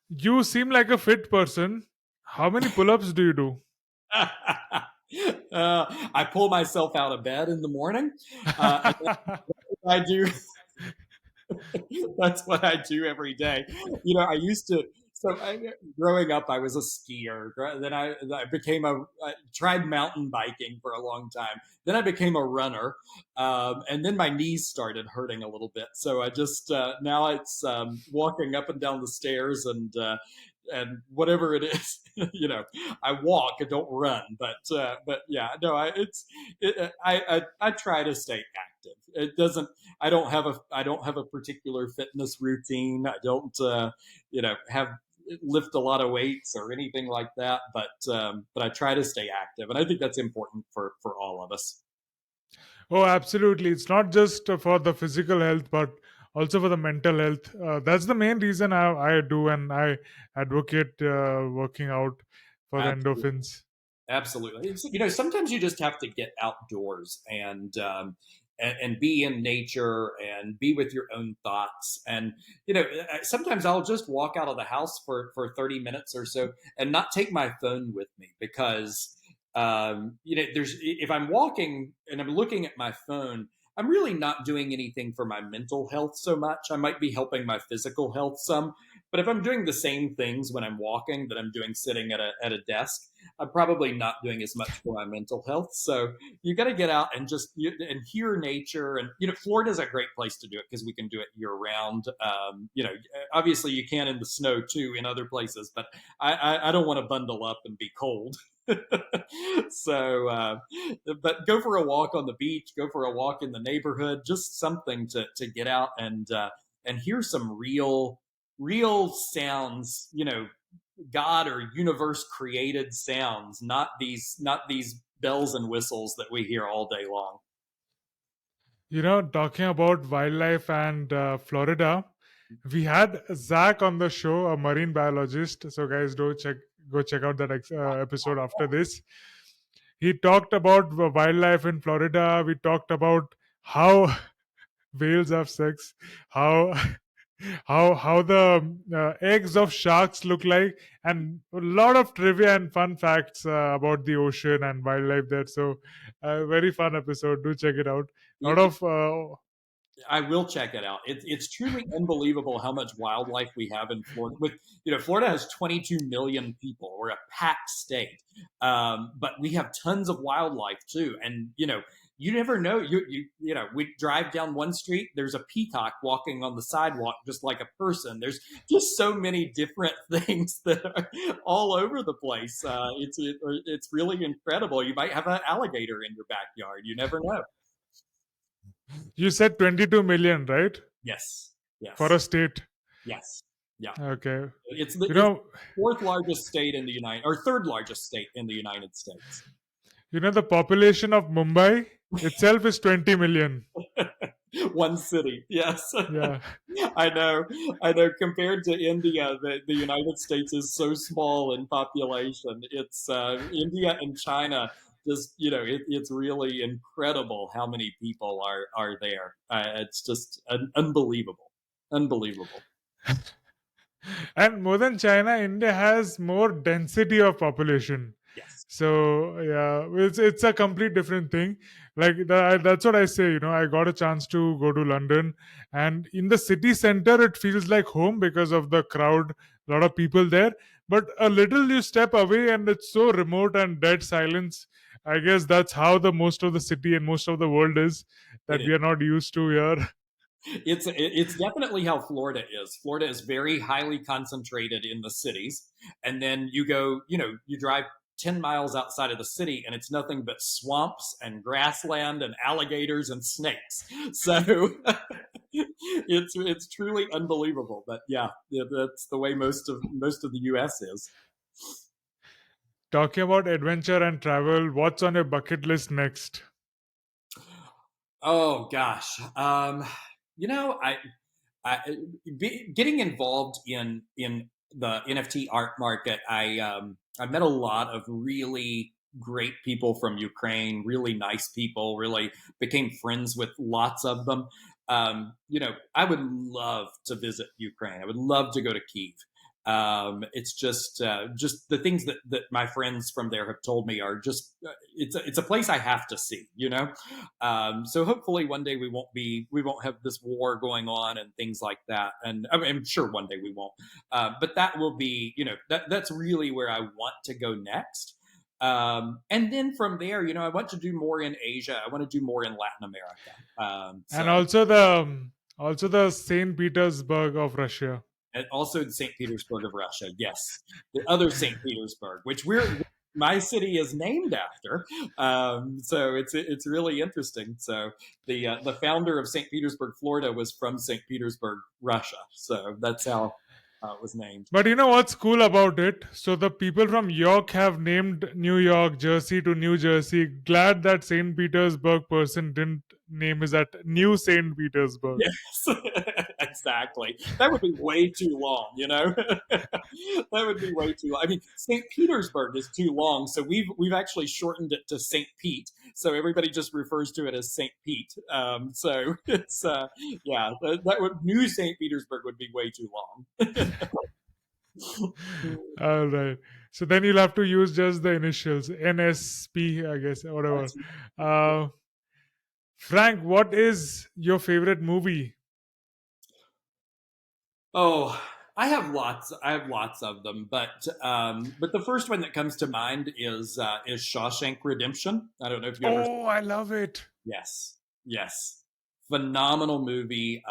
You seem like a fit person. How many pull-ups do you do? I pull myself out of bed in the morning, and I do That's what I do every day. I used to. Growing up, I was a skier. Then I became I tried mountain biking for a long time. Then I became a runner, and then my knees started hurting a little bit. So I just now it's walking up and down the stairs and whatever it is, I walk. I don't run, but yeah, no, I try to stay active. It doesn't. I don't have a particular fitness routine. I don't have lift a lot of weights or anything like that. But I try to stay active, and I think that's important for all of us. Oh, absolutely. It's not just for the physical health, but also for the mental health. That's the main reason I do, and I advocate working out for the Absolutely. endorphins. Absolutely. Sometimes you just have to get outdoors and be in nature and be with your own thoughts. And sometimes I'll just walk out of the house for 30 minutes or so and not take my phone with me because there's if I'm walking and I'm looking at my phone, I'm really not doing anything for my mental health so much. I might be helping my physical health some, but if I'm doing the same things when I'm walking that I'm doing sitting at a desk, I'm probably not doing as much for my mental health. So you got to get out and and hear nature. And Florida is a great place to do it because we can do it year round. Obviously you can in the snow too in other places, but I don't want to bundle up and be cold. so, but go for a walk on the beach, go for a walk in the neighborhood, just something to get out and hear some real sounds, God or universe created sounds, not these bells and whistles that we hear all day long. Talking about wildlife and Florida, we had Zach on the show, a marine biologist. So, guys, go check out that episode after this. He talked about wildlife in Florida. We talked about how whales have sex, how how the eggs of sharks look like, and a lot of trivia and fun facts about the ocean and wildlife there. So, very fun episode. Do check it out. A lot It, of I will check it out. It's truly unbelievable how much wildlife we have in Florida. Florida has 22 million people. We're a packed state, but we have tons of wildlife too. And you never know. We drive down one street. There's a peacock walking on the sidewalk, just like a person. There's just so many different things that are all over the place. It's really incredible. You might have an alligator in your backyard. You never know. you said 22 million, right? Yes. For Yes. a state. Yes. Yeah. Okay. You It's know, fourth largest state in the United or third largest state in the United States. the population of Mumbai itself is 20 million. One city. Yes. Yeah. I know. I know. Compared to India, the United States is so small in population. It's India and China. Just it's really incredible how many people are there. It's just unbelievable, unbelievable. And more than China, India has more density of population. Yes, So yeah, it's a complete different thing. Like that's what I say. I got a chance to go to London, and in the city center, it feels like home because of the crowd, a lot of people there. But a little you step away, and it's so remote and dead silence. I guess that's how the most of the city and most of the world is it that is. we are not used to here. It's definitely how Florida is. Florida is very highly concentrated in the cities, and then you drive 10 miles outside of the city, and it's nothing but swamps and grassland and alligators and snakes. So it's truly unbelievable. But yeah, that's the way most of the U.S. is. Talking about adventure and travel, what's on your bucket list next? Oh gosh, you know, getting involved in the NFT art market. I met a lot of really great people from Ukraine, really nice people. Really became friends with lots of them. I would love to visit Ukraine. I would love to go to Kiev. It's just the things that my friends from there have told me are just it's a place I have to see, you know. So hopefully one day we won't have this war going on and things like that. And I mean, I'm sure one day we won't. But that will be, you know, that's really where I want to go next. And then from there, you know, I want to do more in Asia. I want to do more in Latin America. And So also the Saint Petersburg of Russia. and also in St. Petersburg of Russia. Yes, the other St. Petersburg, which we're my city is named after. So it's really interesting. So the founder of St. Petersburg, Florida, was from St. Petersburg, Russia. So that's how it was named. But you know what's cool about it? So the people from York have named New York, Jersey to New Jersey. Glad that St. Petersburg person didn't name is at New St. Petersburg. Yes, exactly. That would be way too long, you know. That would be way too long. I mean, St. Petersburg is too long, so we've actually shortened it to St. Pete. So everybody just refers to it as St. Pete. So it's yeah, that would New St. Petersburg would be way too long. All right. So then you'll have to use just the initials, NSP, I guess, or whatever. That's Uh, Frank, what is your favorite movie? Oh, I have lots. I have lots of them, but the first one that comes to mind is Shawshank Redemption. I don't know if you ever. Oh, I love it. Yes, yes, phenomenal movie.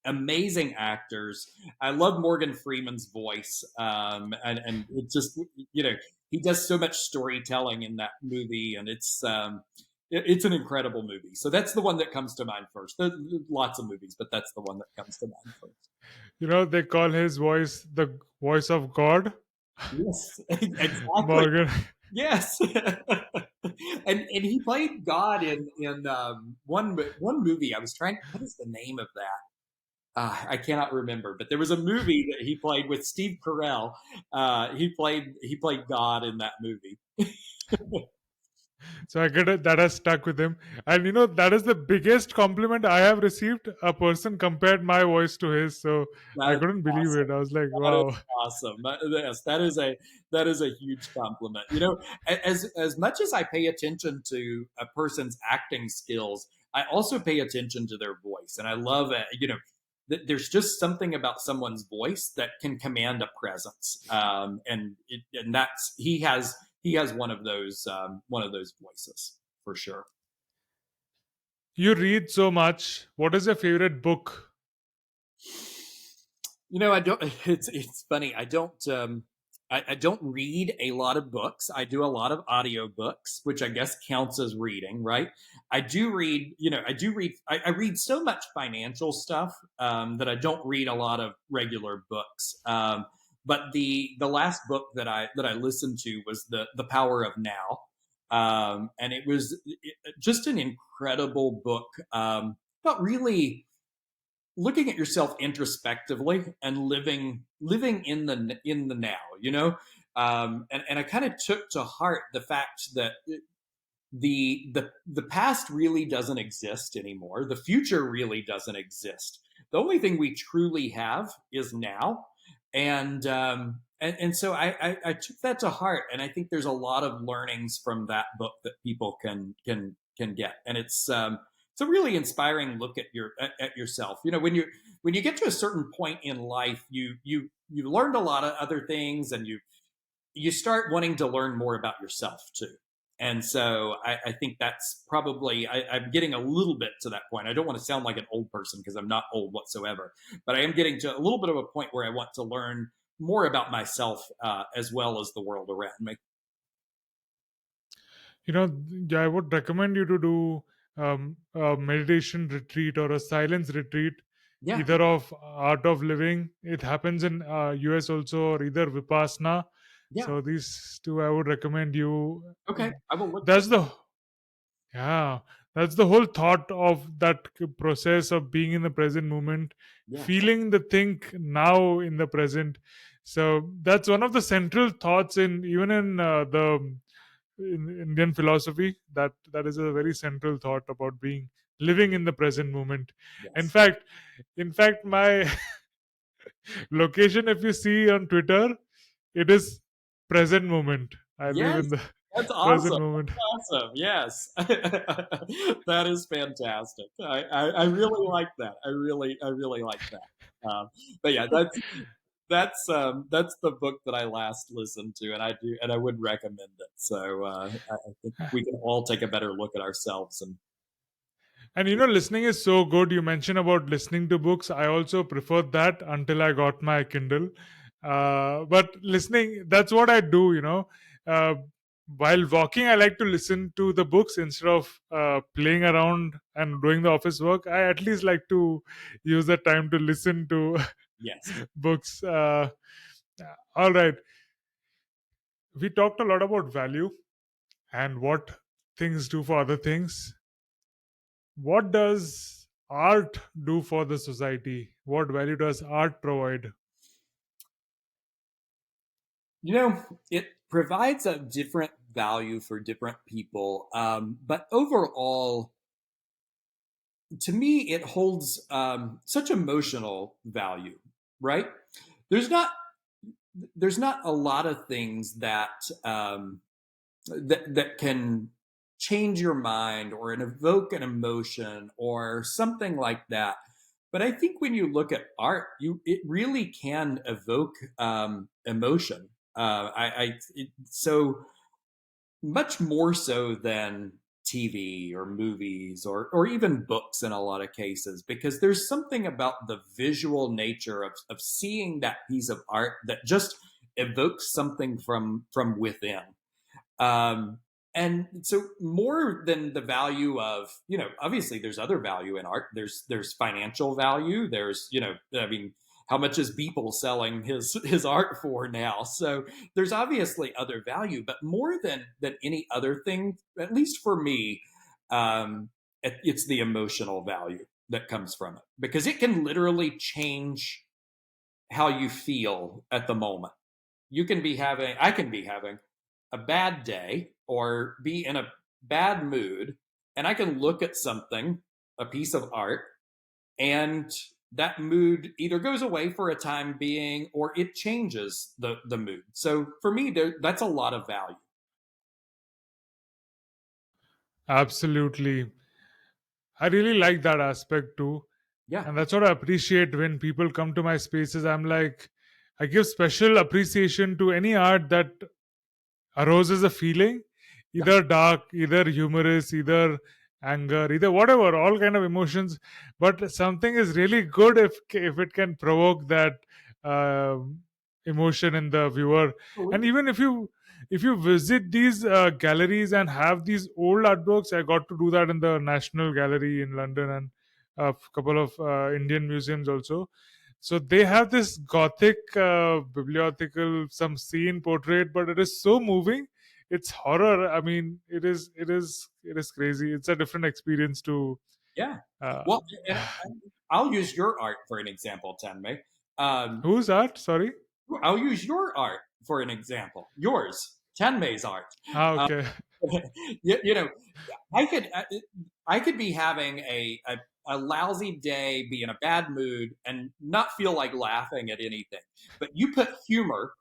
Amazing actors. I love Morgan Freeman's voice, and it just you know he does so much storytelling in that movie, and it's an incredible movie. So that's the one that comes to mind first. There lots of movies, but that's the one that comes to mind first. You know, they call his voice the voice of God. Yes, exactly. Morgan. Yes, and he played God in one movie. I was trying. What is the name of that? I cannot remember, but there was a movie that he played with Steve Carell. He played God in that movie. So I get it. That has stuck with him. And you know, that is the biggest compliment I have received. A person compared my voice to his. So I That's couldn't believe awesome. it. I was like, That is wow. awesome. Yes, that is a huge compliment. You know, as much as I pay attention to a person's acting skills, I also pay attention to their voice, and I love it. You know, there's just something about someone's voice that can command a presence, and that's he has one of those voices for sure. You read so much. What is your favorite book? You know, I don't. It's funny. I don't read a lot of books. I do a lot of audio books, which I guess counts as reading, right? I do read. You know, I do read. I read so much financial stuff that I don't read a lot of regular books. But the last book that I listened to was the Power of Now, and it was just an incredible book. Not really looking at yourself introspectively and living in the now, you know. And I kind of took to heart the fact that the past really doesn't exist anymore. The future really doesn't exist. The only thing we truly have is now. And so I took that to heart, and I think there's a lot of learnings from that book that people can get, and it's a really inspiring look at yourself. You know, when you get to a certain point in life, you learned a lot of other things, and you start wanting to learn more about yourself too. And so I think that's probably I'm getting a little bit to that point. I don't want to sound like an old person because I'm not old whatsoever, but I am getting to a little bit of a point where I want to learn more about myself as well as the world around me. You know, yeah, I would recommend you to do a meditation retreat or a silence retreat, Yeah, either of Art of Living. It happens in US also, or either Vipassana. yeah. So these two, I would recommend you. Okay, I will look for. That's the Yeah, that's the whole thought of that process of being in the present moment, Yes, feeling the think now in the present. So that's one of the central thoughts in even in the in Indian philosophy. That is a very central thought about being living in the present moment. In yes. fact, in fact, my Location, if you see on Twitter, it is present moment. I live Yes, in the that's present awesome. moment. Awesome. Yes. That is fantastic. I really like that. I really like that. But yeah, that's the book that I last listened to, and I would recommend it. So I think we can all take a better look at ourselves and And listening is so good. You mentioned about listening to books. I also preferred that until I got my Kindle. But listening, that's what I do, Uh, while walking, I like to listen to the books instead of playing around and doing the office work. I at least like to use the time to listen to yes. books. All right. We talked a lot about value and what things do for other things. What does art do for the society? What value does art provide? It provides a different value for different people, but overall, to me, it holds such emotional value. Right? There's not there's not a lot of things that can change your mind or evoke an emotion or something like that. But I think when you look at art, it really can evoke emotion. So much more so than TV or movies or even books in a lot of cases, because there's something about the visual nature of seeing that piece of art that just evokes something from within. um, and so more than the value of, obviously there's other value in art. There's financial value. There's, I mean, how much is Beeple selling his art for now? So there's obviously other value, but more than any other thing, at least for me, it's the emotional value that comes from it, because it can literally change how you feel at the moment. I can be having a bad day or be in a bad mood, and I can look at something, a piece of art, and that mood either goes away for a time being or it changes the mood. So for me, that's a lot of value. Absolutely. I really like that aspect too. Yeah. And that's what I appreciate when people come to my spaces. I'm like, I give special appreciation to any art that arouses a feeling, Yeah. either dark, either humorous, either anger, either whatever, all kind of emotions. But something is really good if it can provoke that um emotion in the viewer. And Absolutely. even if you visit these galleries and have these old artworks, I got to do that in the National Gallery in London and a couple of Indian museums also. So they have this gothic bibliothetical some scene portrait, but it is so moving. It's horror. I mean, it is crazy. It's a different experience to. Yeah. Uh, Well, and I'll use your art for an example, Tenmei. Um, whose art? Sorry. I'll use your art for an example. Yours, Tenmei's art. Uh, Okay. you know, I could I could be having a lousy day, be in a bad mood, and not feel like laughing at anything. But you put humor.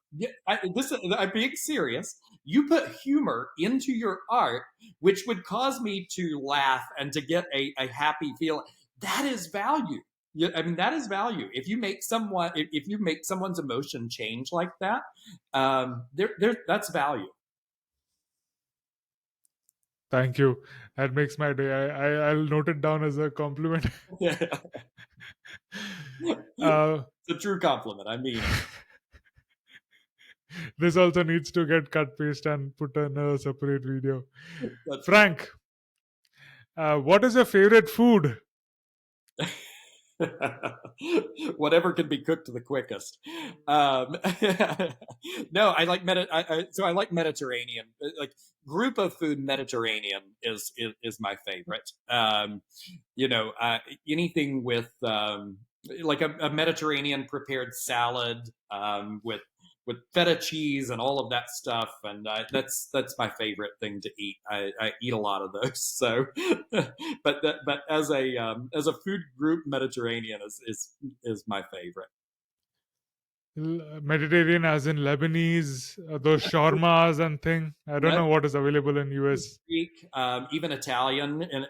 I'm being serious. You put humor into your art, which would cause me to laugh and to get a happy feeling. That is value. Yeah, I mean that is value. If you make someone's emotion change like that, that's value. Thank you. That makes my day. I'll note it down as a compliment. uh, It's a true compliment. I mean it. this also needs to get cut, paste, and put in a separate video. That's right. Frank, what is your favorite food? Whatever can be cooked the quickest. Um, no, I like Mediterranean. Like group of food, Mediterranean is my favorite. Anything with like a Mediterranean prepared salad with feta cheese and all of that stuff, and that's my favorite thing to eat. I eat a lot of those. So, but as a food group, Mediterranean is my favorite. Mediterranean, as in Lebanese, those shawarmas and thing. I don't Yeah, know what is available in US. Greek, even Italian, and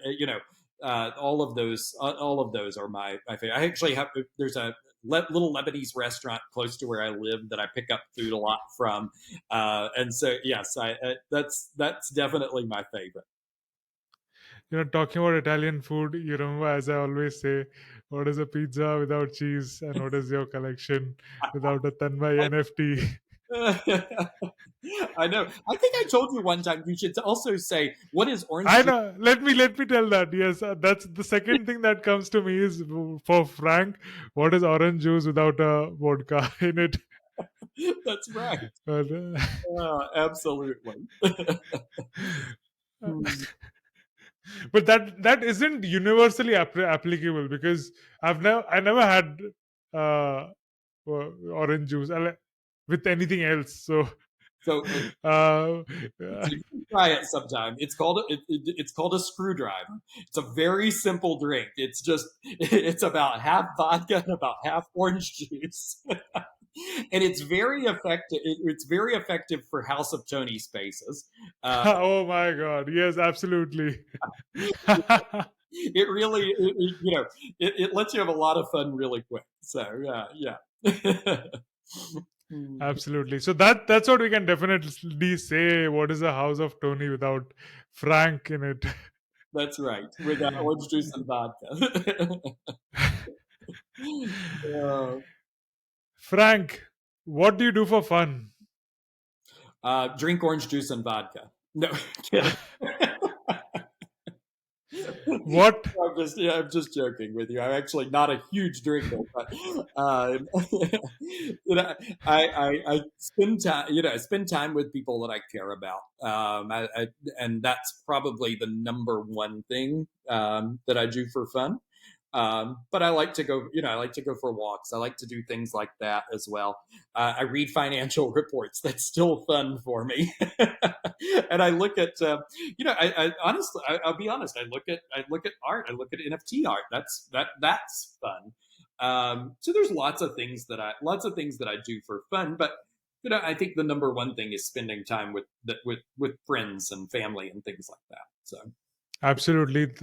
all of those are my favorite. I actually have there's a little Lebanese restaurant close to where I live that I pick up food a lot from, and so yes, that's definitely my favorite. Talking about Italian food, as I always say, what is a pizza without cheese, and what is your collection without a Tanmay NFT? I know. I think I told you one time you should also say what is orange I juice. know. Let me tell that. Yes, that's the second thing that comes to me is for Frank. What is orange juice without a vodka in it? That's right. But, Absolutely. Hmm. but that isn't universally applicable because I never had uh, orange juice with anything else. So So uh, So you can try it sometime. It's called a screwdriver. It's a very simple drink. It's just it's about half vodka and about half orange juice, and it's very effective. It's very effective for House of Tony spaces. Uh, oh my god, yes, absolutely. it really, it lets you have a lot of fun really quick. So yeah. Hmm. Absolutely. So that's what we can definitely say. What is a house of Tony without Frank in it? That's right, with orange juice and vodka. Uh, Frank, what do you do for fun? drink orange juice and vodka. No, kidding. What? I'm just joking with you. I'm actually not a huge drinker, but I spend time, I spend time with people that I care about, and that's probably the number one thing that I do for fun. But I like to go, I like to go for walks. I like to do things like that as well. I read financial reports. That's still fun for me. And I look at, I honestly, I'll be honest. I look at art. I look at NFT art. That's fun. So there's lots of things that I do for fun. But I think the number one thing is spending time with friends and family and things like that. So Absolutely.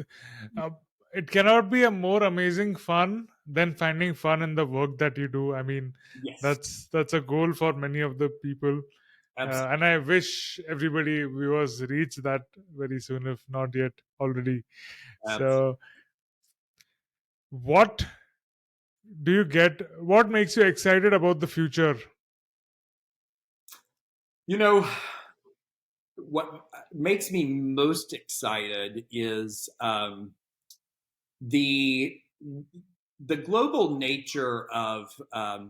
Uh, it cannot be a more amazing fun than finding fun in the work that you do. I mean, yes, that's a goal for many of the people, absolutely, and I wish everybody viewers reach that very soon, if not yet already. absolutely. So, what do you get? What makes you excited about the future? You know, what makes me most excited is the the global nature of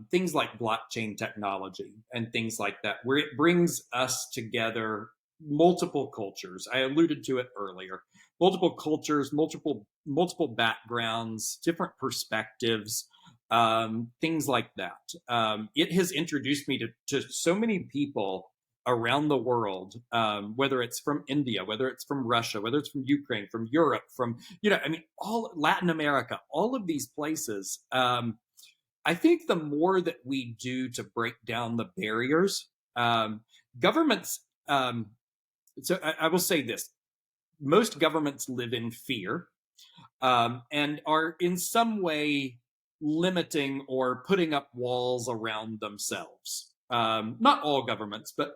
things like blockchain technology and things like that, where it brings us together multiple cultures. I alluded to it earlier. Multiple cultures, multiple backgrounds, different perspectives, things like that. It has introduced me to so many people around the world, whether it's from India, whether it's from Russia, whether it's from Ukraine, from Europe, from I mean, all Latin America, all of these places. I think the more that we do to break down the barriers, governments. So I will say this: most governments live in fear, and are in some way limiting or putting up walls around themselves. Not all governments, but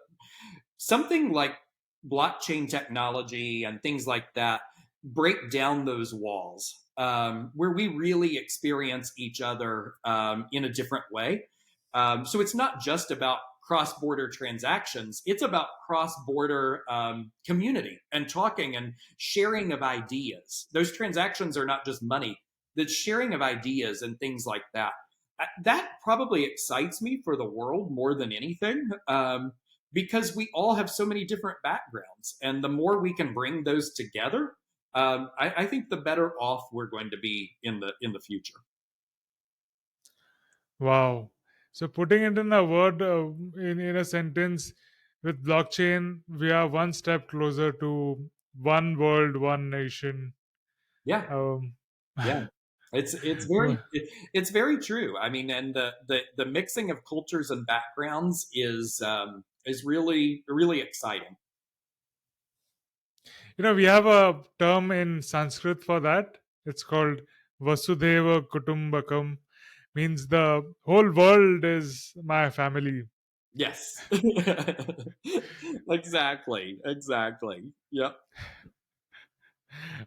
something like blockchain technology and things like that break down those walls, where we really experience each other in a different way. So it's not just about cross border transactions, it's about cross border community and talking and sharing of ideas. Those transactions are not just money, the sharing of ideas and things like that. That probably excites me for the world more than anything. Because we all have so many different backgrounds. And the more we can bring those together, I think the better off we're going to be in the future. Wow. So putting it in a word, in a sentence, with blockchain, we are one step closer to one world, one nation. Yeah, Um, yeah. It's very true. I mean, and the mixing of cultures and backgrounds is really exciting. We have a term in Sanskrit for that. It's called Vasudhaiva Kutumbakam, means the whole world is my family. Yes. Exactly. Yep.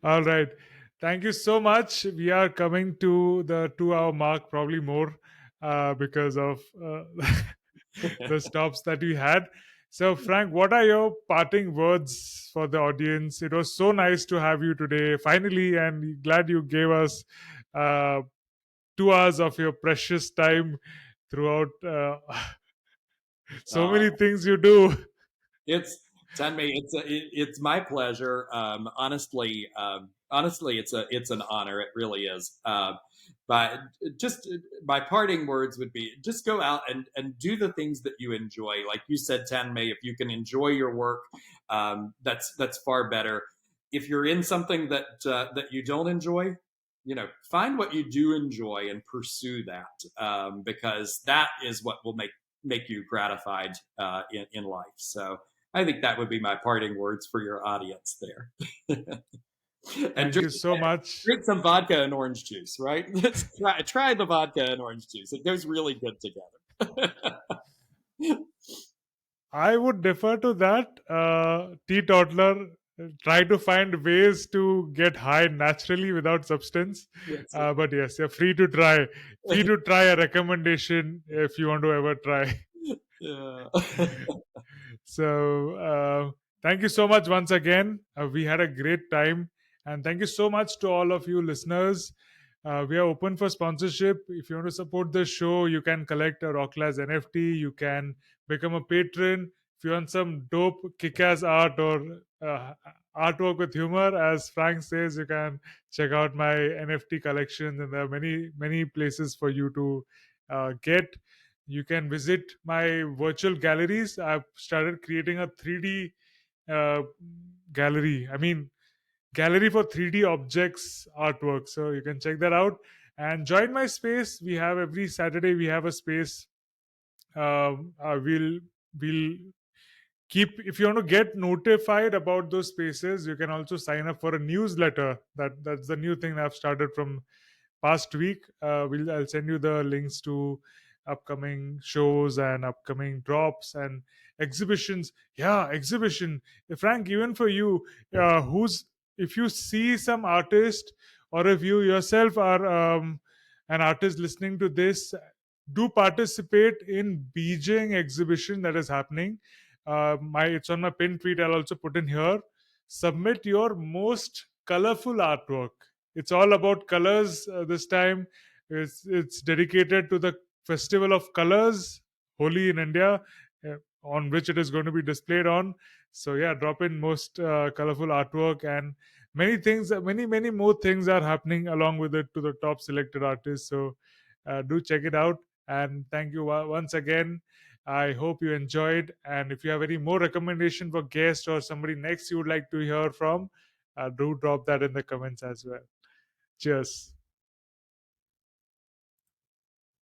All right. Thank you so much. We are coming to the 2 hour mark, probably more, because of the stops that we had. So, Frank, what are your parting words for the audience? It was so nice to have you today, finally, and glad you gave us uh, 2 hours of your precious time throughout so Uh, many things you do. It's Tanmay. It's my pleasure. Honestly, it's an honor. It really is. But just my parting words would be: just go out and do the things that you enjoy. Like you said, Tanmay, if you can enjoy your work, that's far better. If you're in something that you don't enjoy, find what you do enjoy and pursue that, because that is what will make you gratified in life. So I think that would be my parting words for your audience there. and Thank drink, you so much. drink some vodka and orange juice, right? Let's try the vodka and orange juice. It goes really good together. I would defer to that. Teetotaler, try to find ways to get high naturally without substance. That's But yes, you're free to try. Free right. to try a recommendation if you want to ever try. Yeah. So thank you so much once again. We had a great time, and thank you so much to all of you listeners. We are open for sponsorship. If you want to support the show, you can collect a Rocklaz NFT. You can become a patron. If you want some dope kick-ass art or artwork with humor, as Frank says, you can check out my NFT collection, and there are many places for you to get. You can visit my virtual galleries. I've started creating a 3D uh, gallery. I mean, gallery for 3D objects artwork. So you can check that out and join my space. We have every Saturday we have a space. We'll keep, if you want to get notified about those spaces, you can also sign up for a newsletter. That's the new thing I've started from past week. I'll send you the links to upcoming shows and upcoming drops and exhibitions. Yeah, exhibition. Frank, even for you, who's if you see some artist, or if you yourself are an artist listening to this, do participate in Beijing exhibition that is happening. My It's on my pin tweet. I'll also put in here. Submit your most colorful artwork. It's all about colors this time. It's dedicated to the Festival of Colors, Holi in India, on which it is going to be displayed on. So yeah, drop in most colorful artwork, and many things, many more things are happening along with it to the top selected artists. So do check it out. And thank you once again. I hope you enjoyed. And if you have any more recommendation for guest or somebody next you would like to hear from, do drop that in the comments as well. Cheers.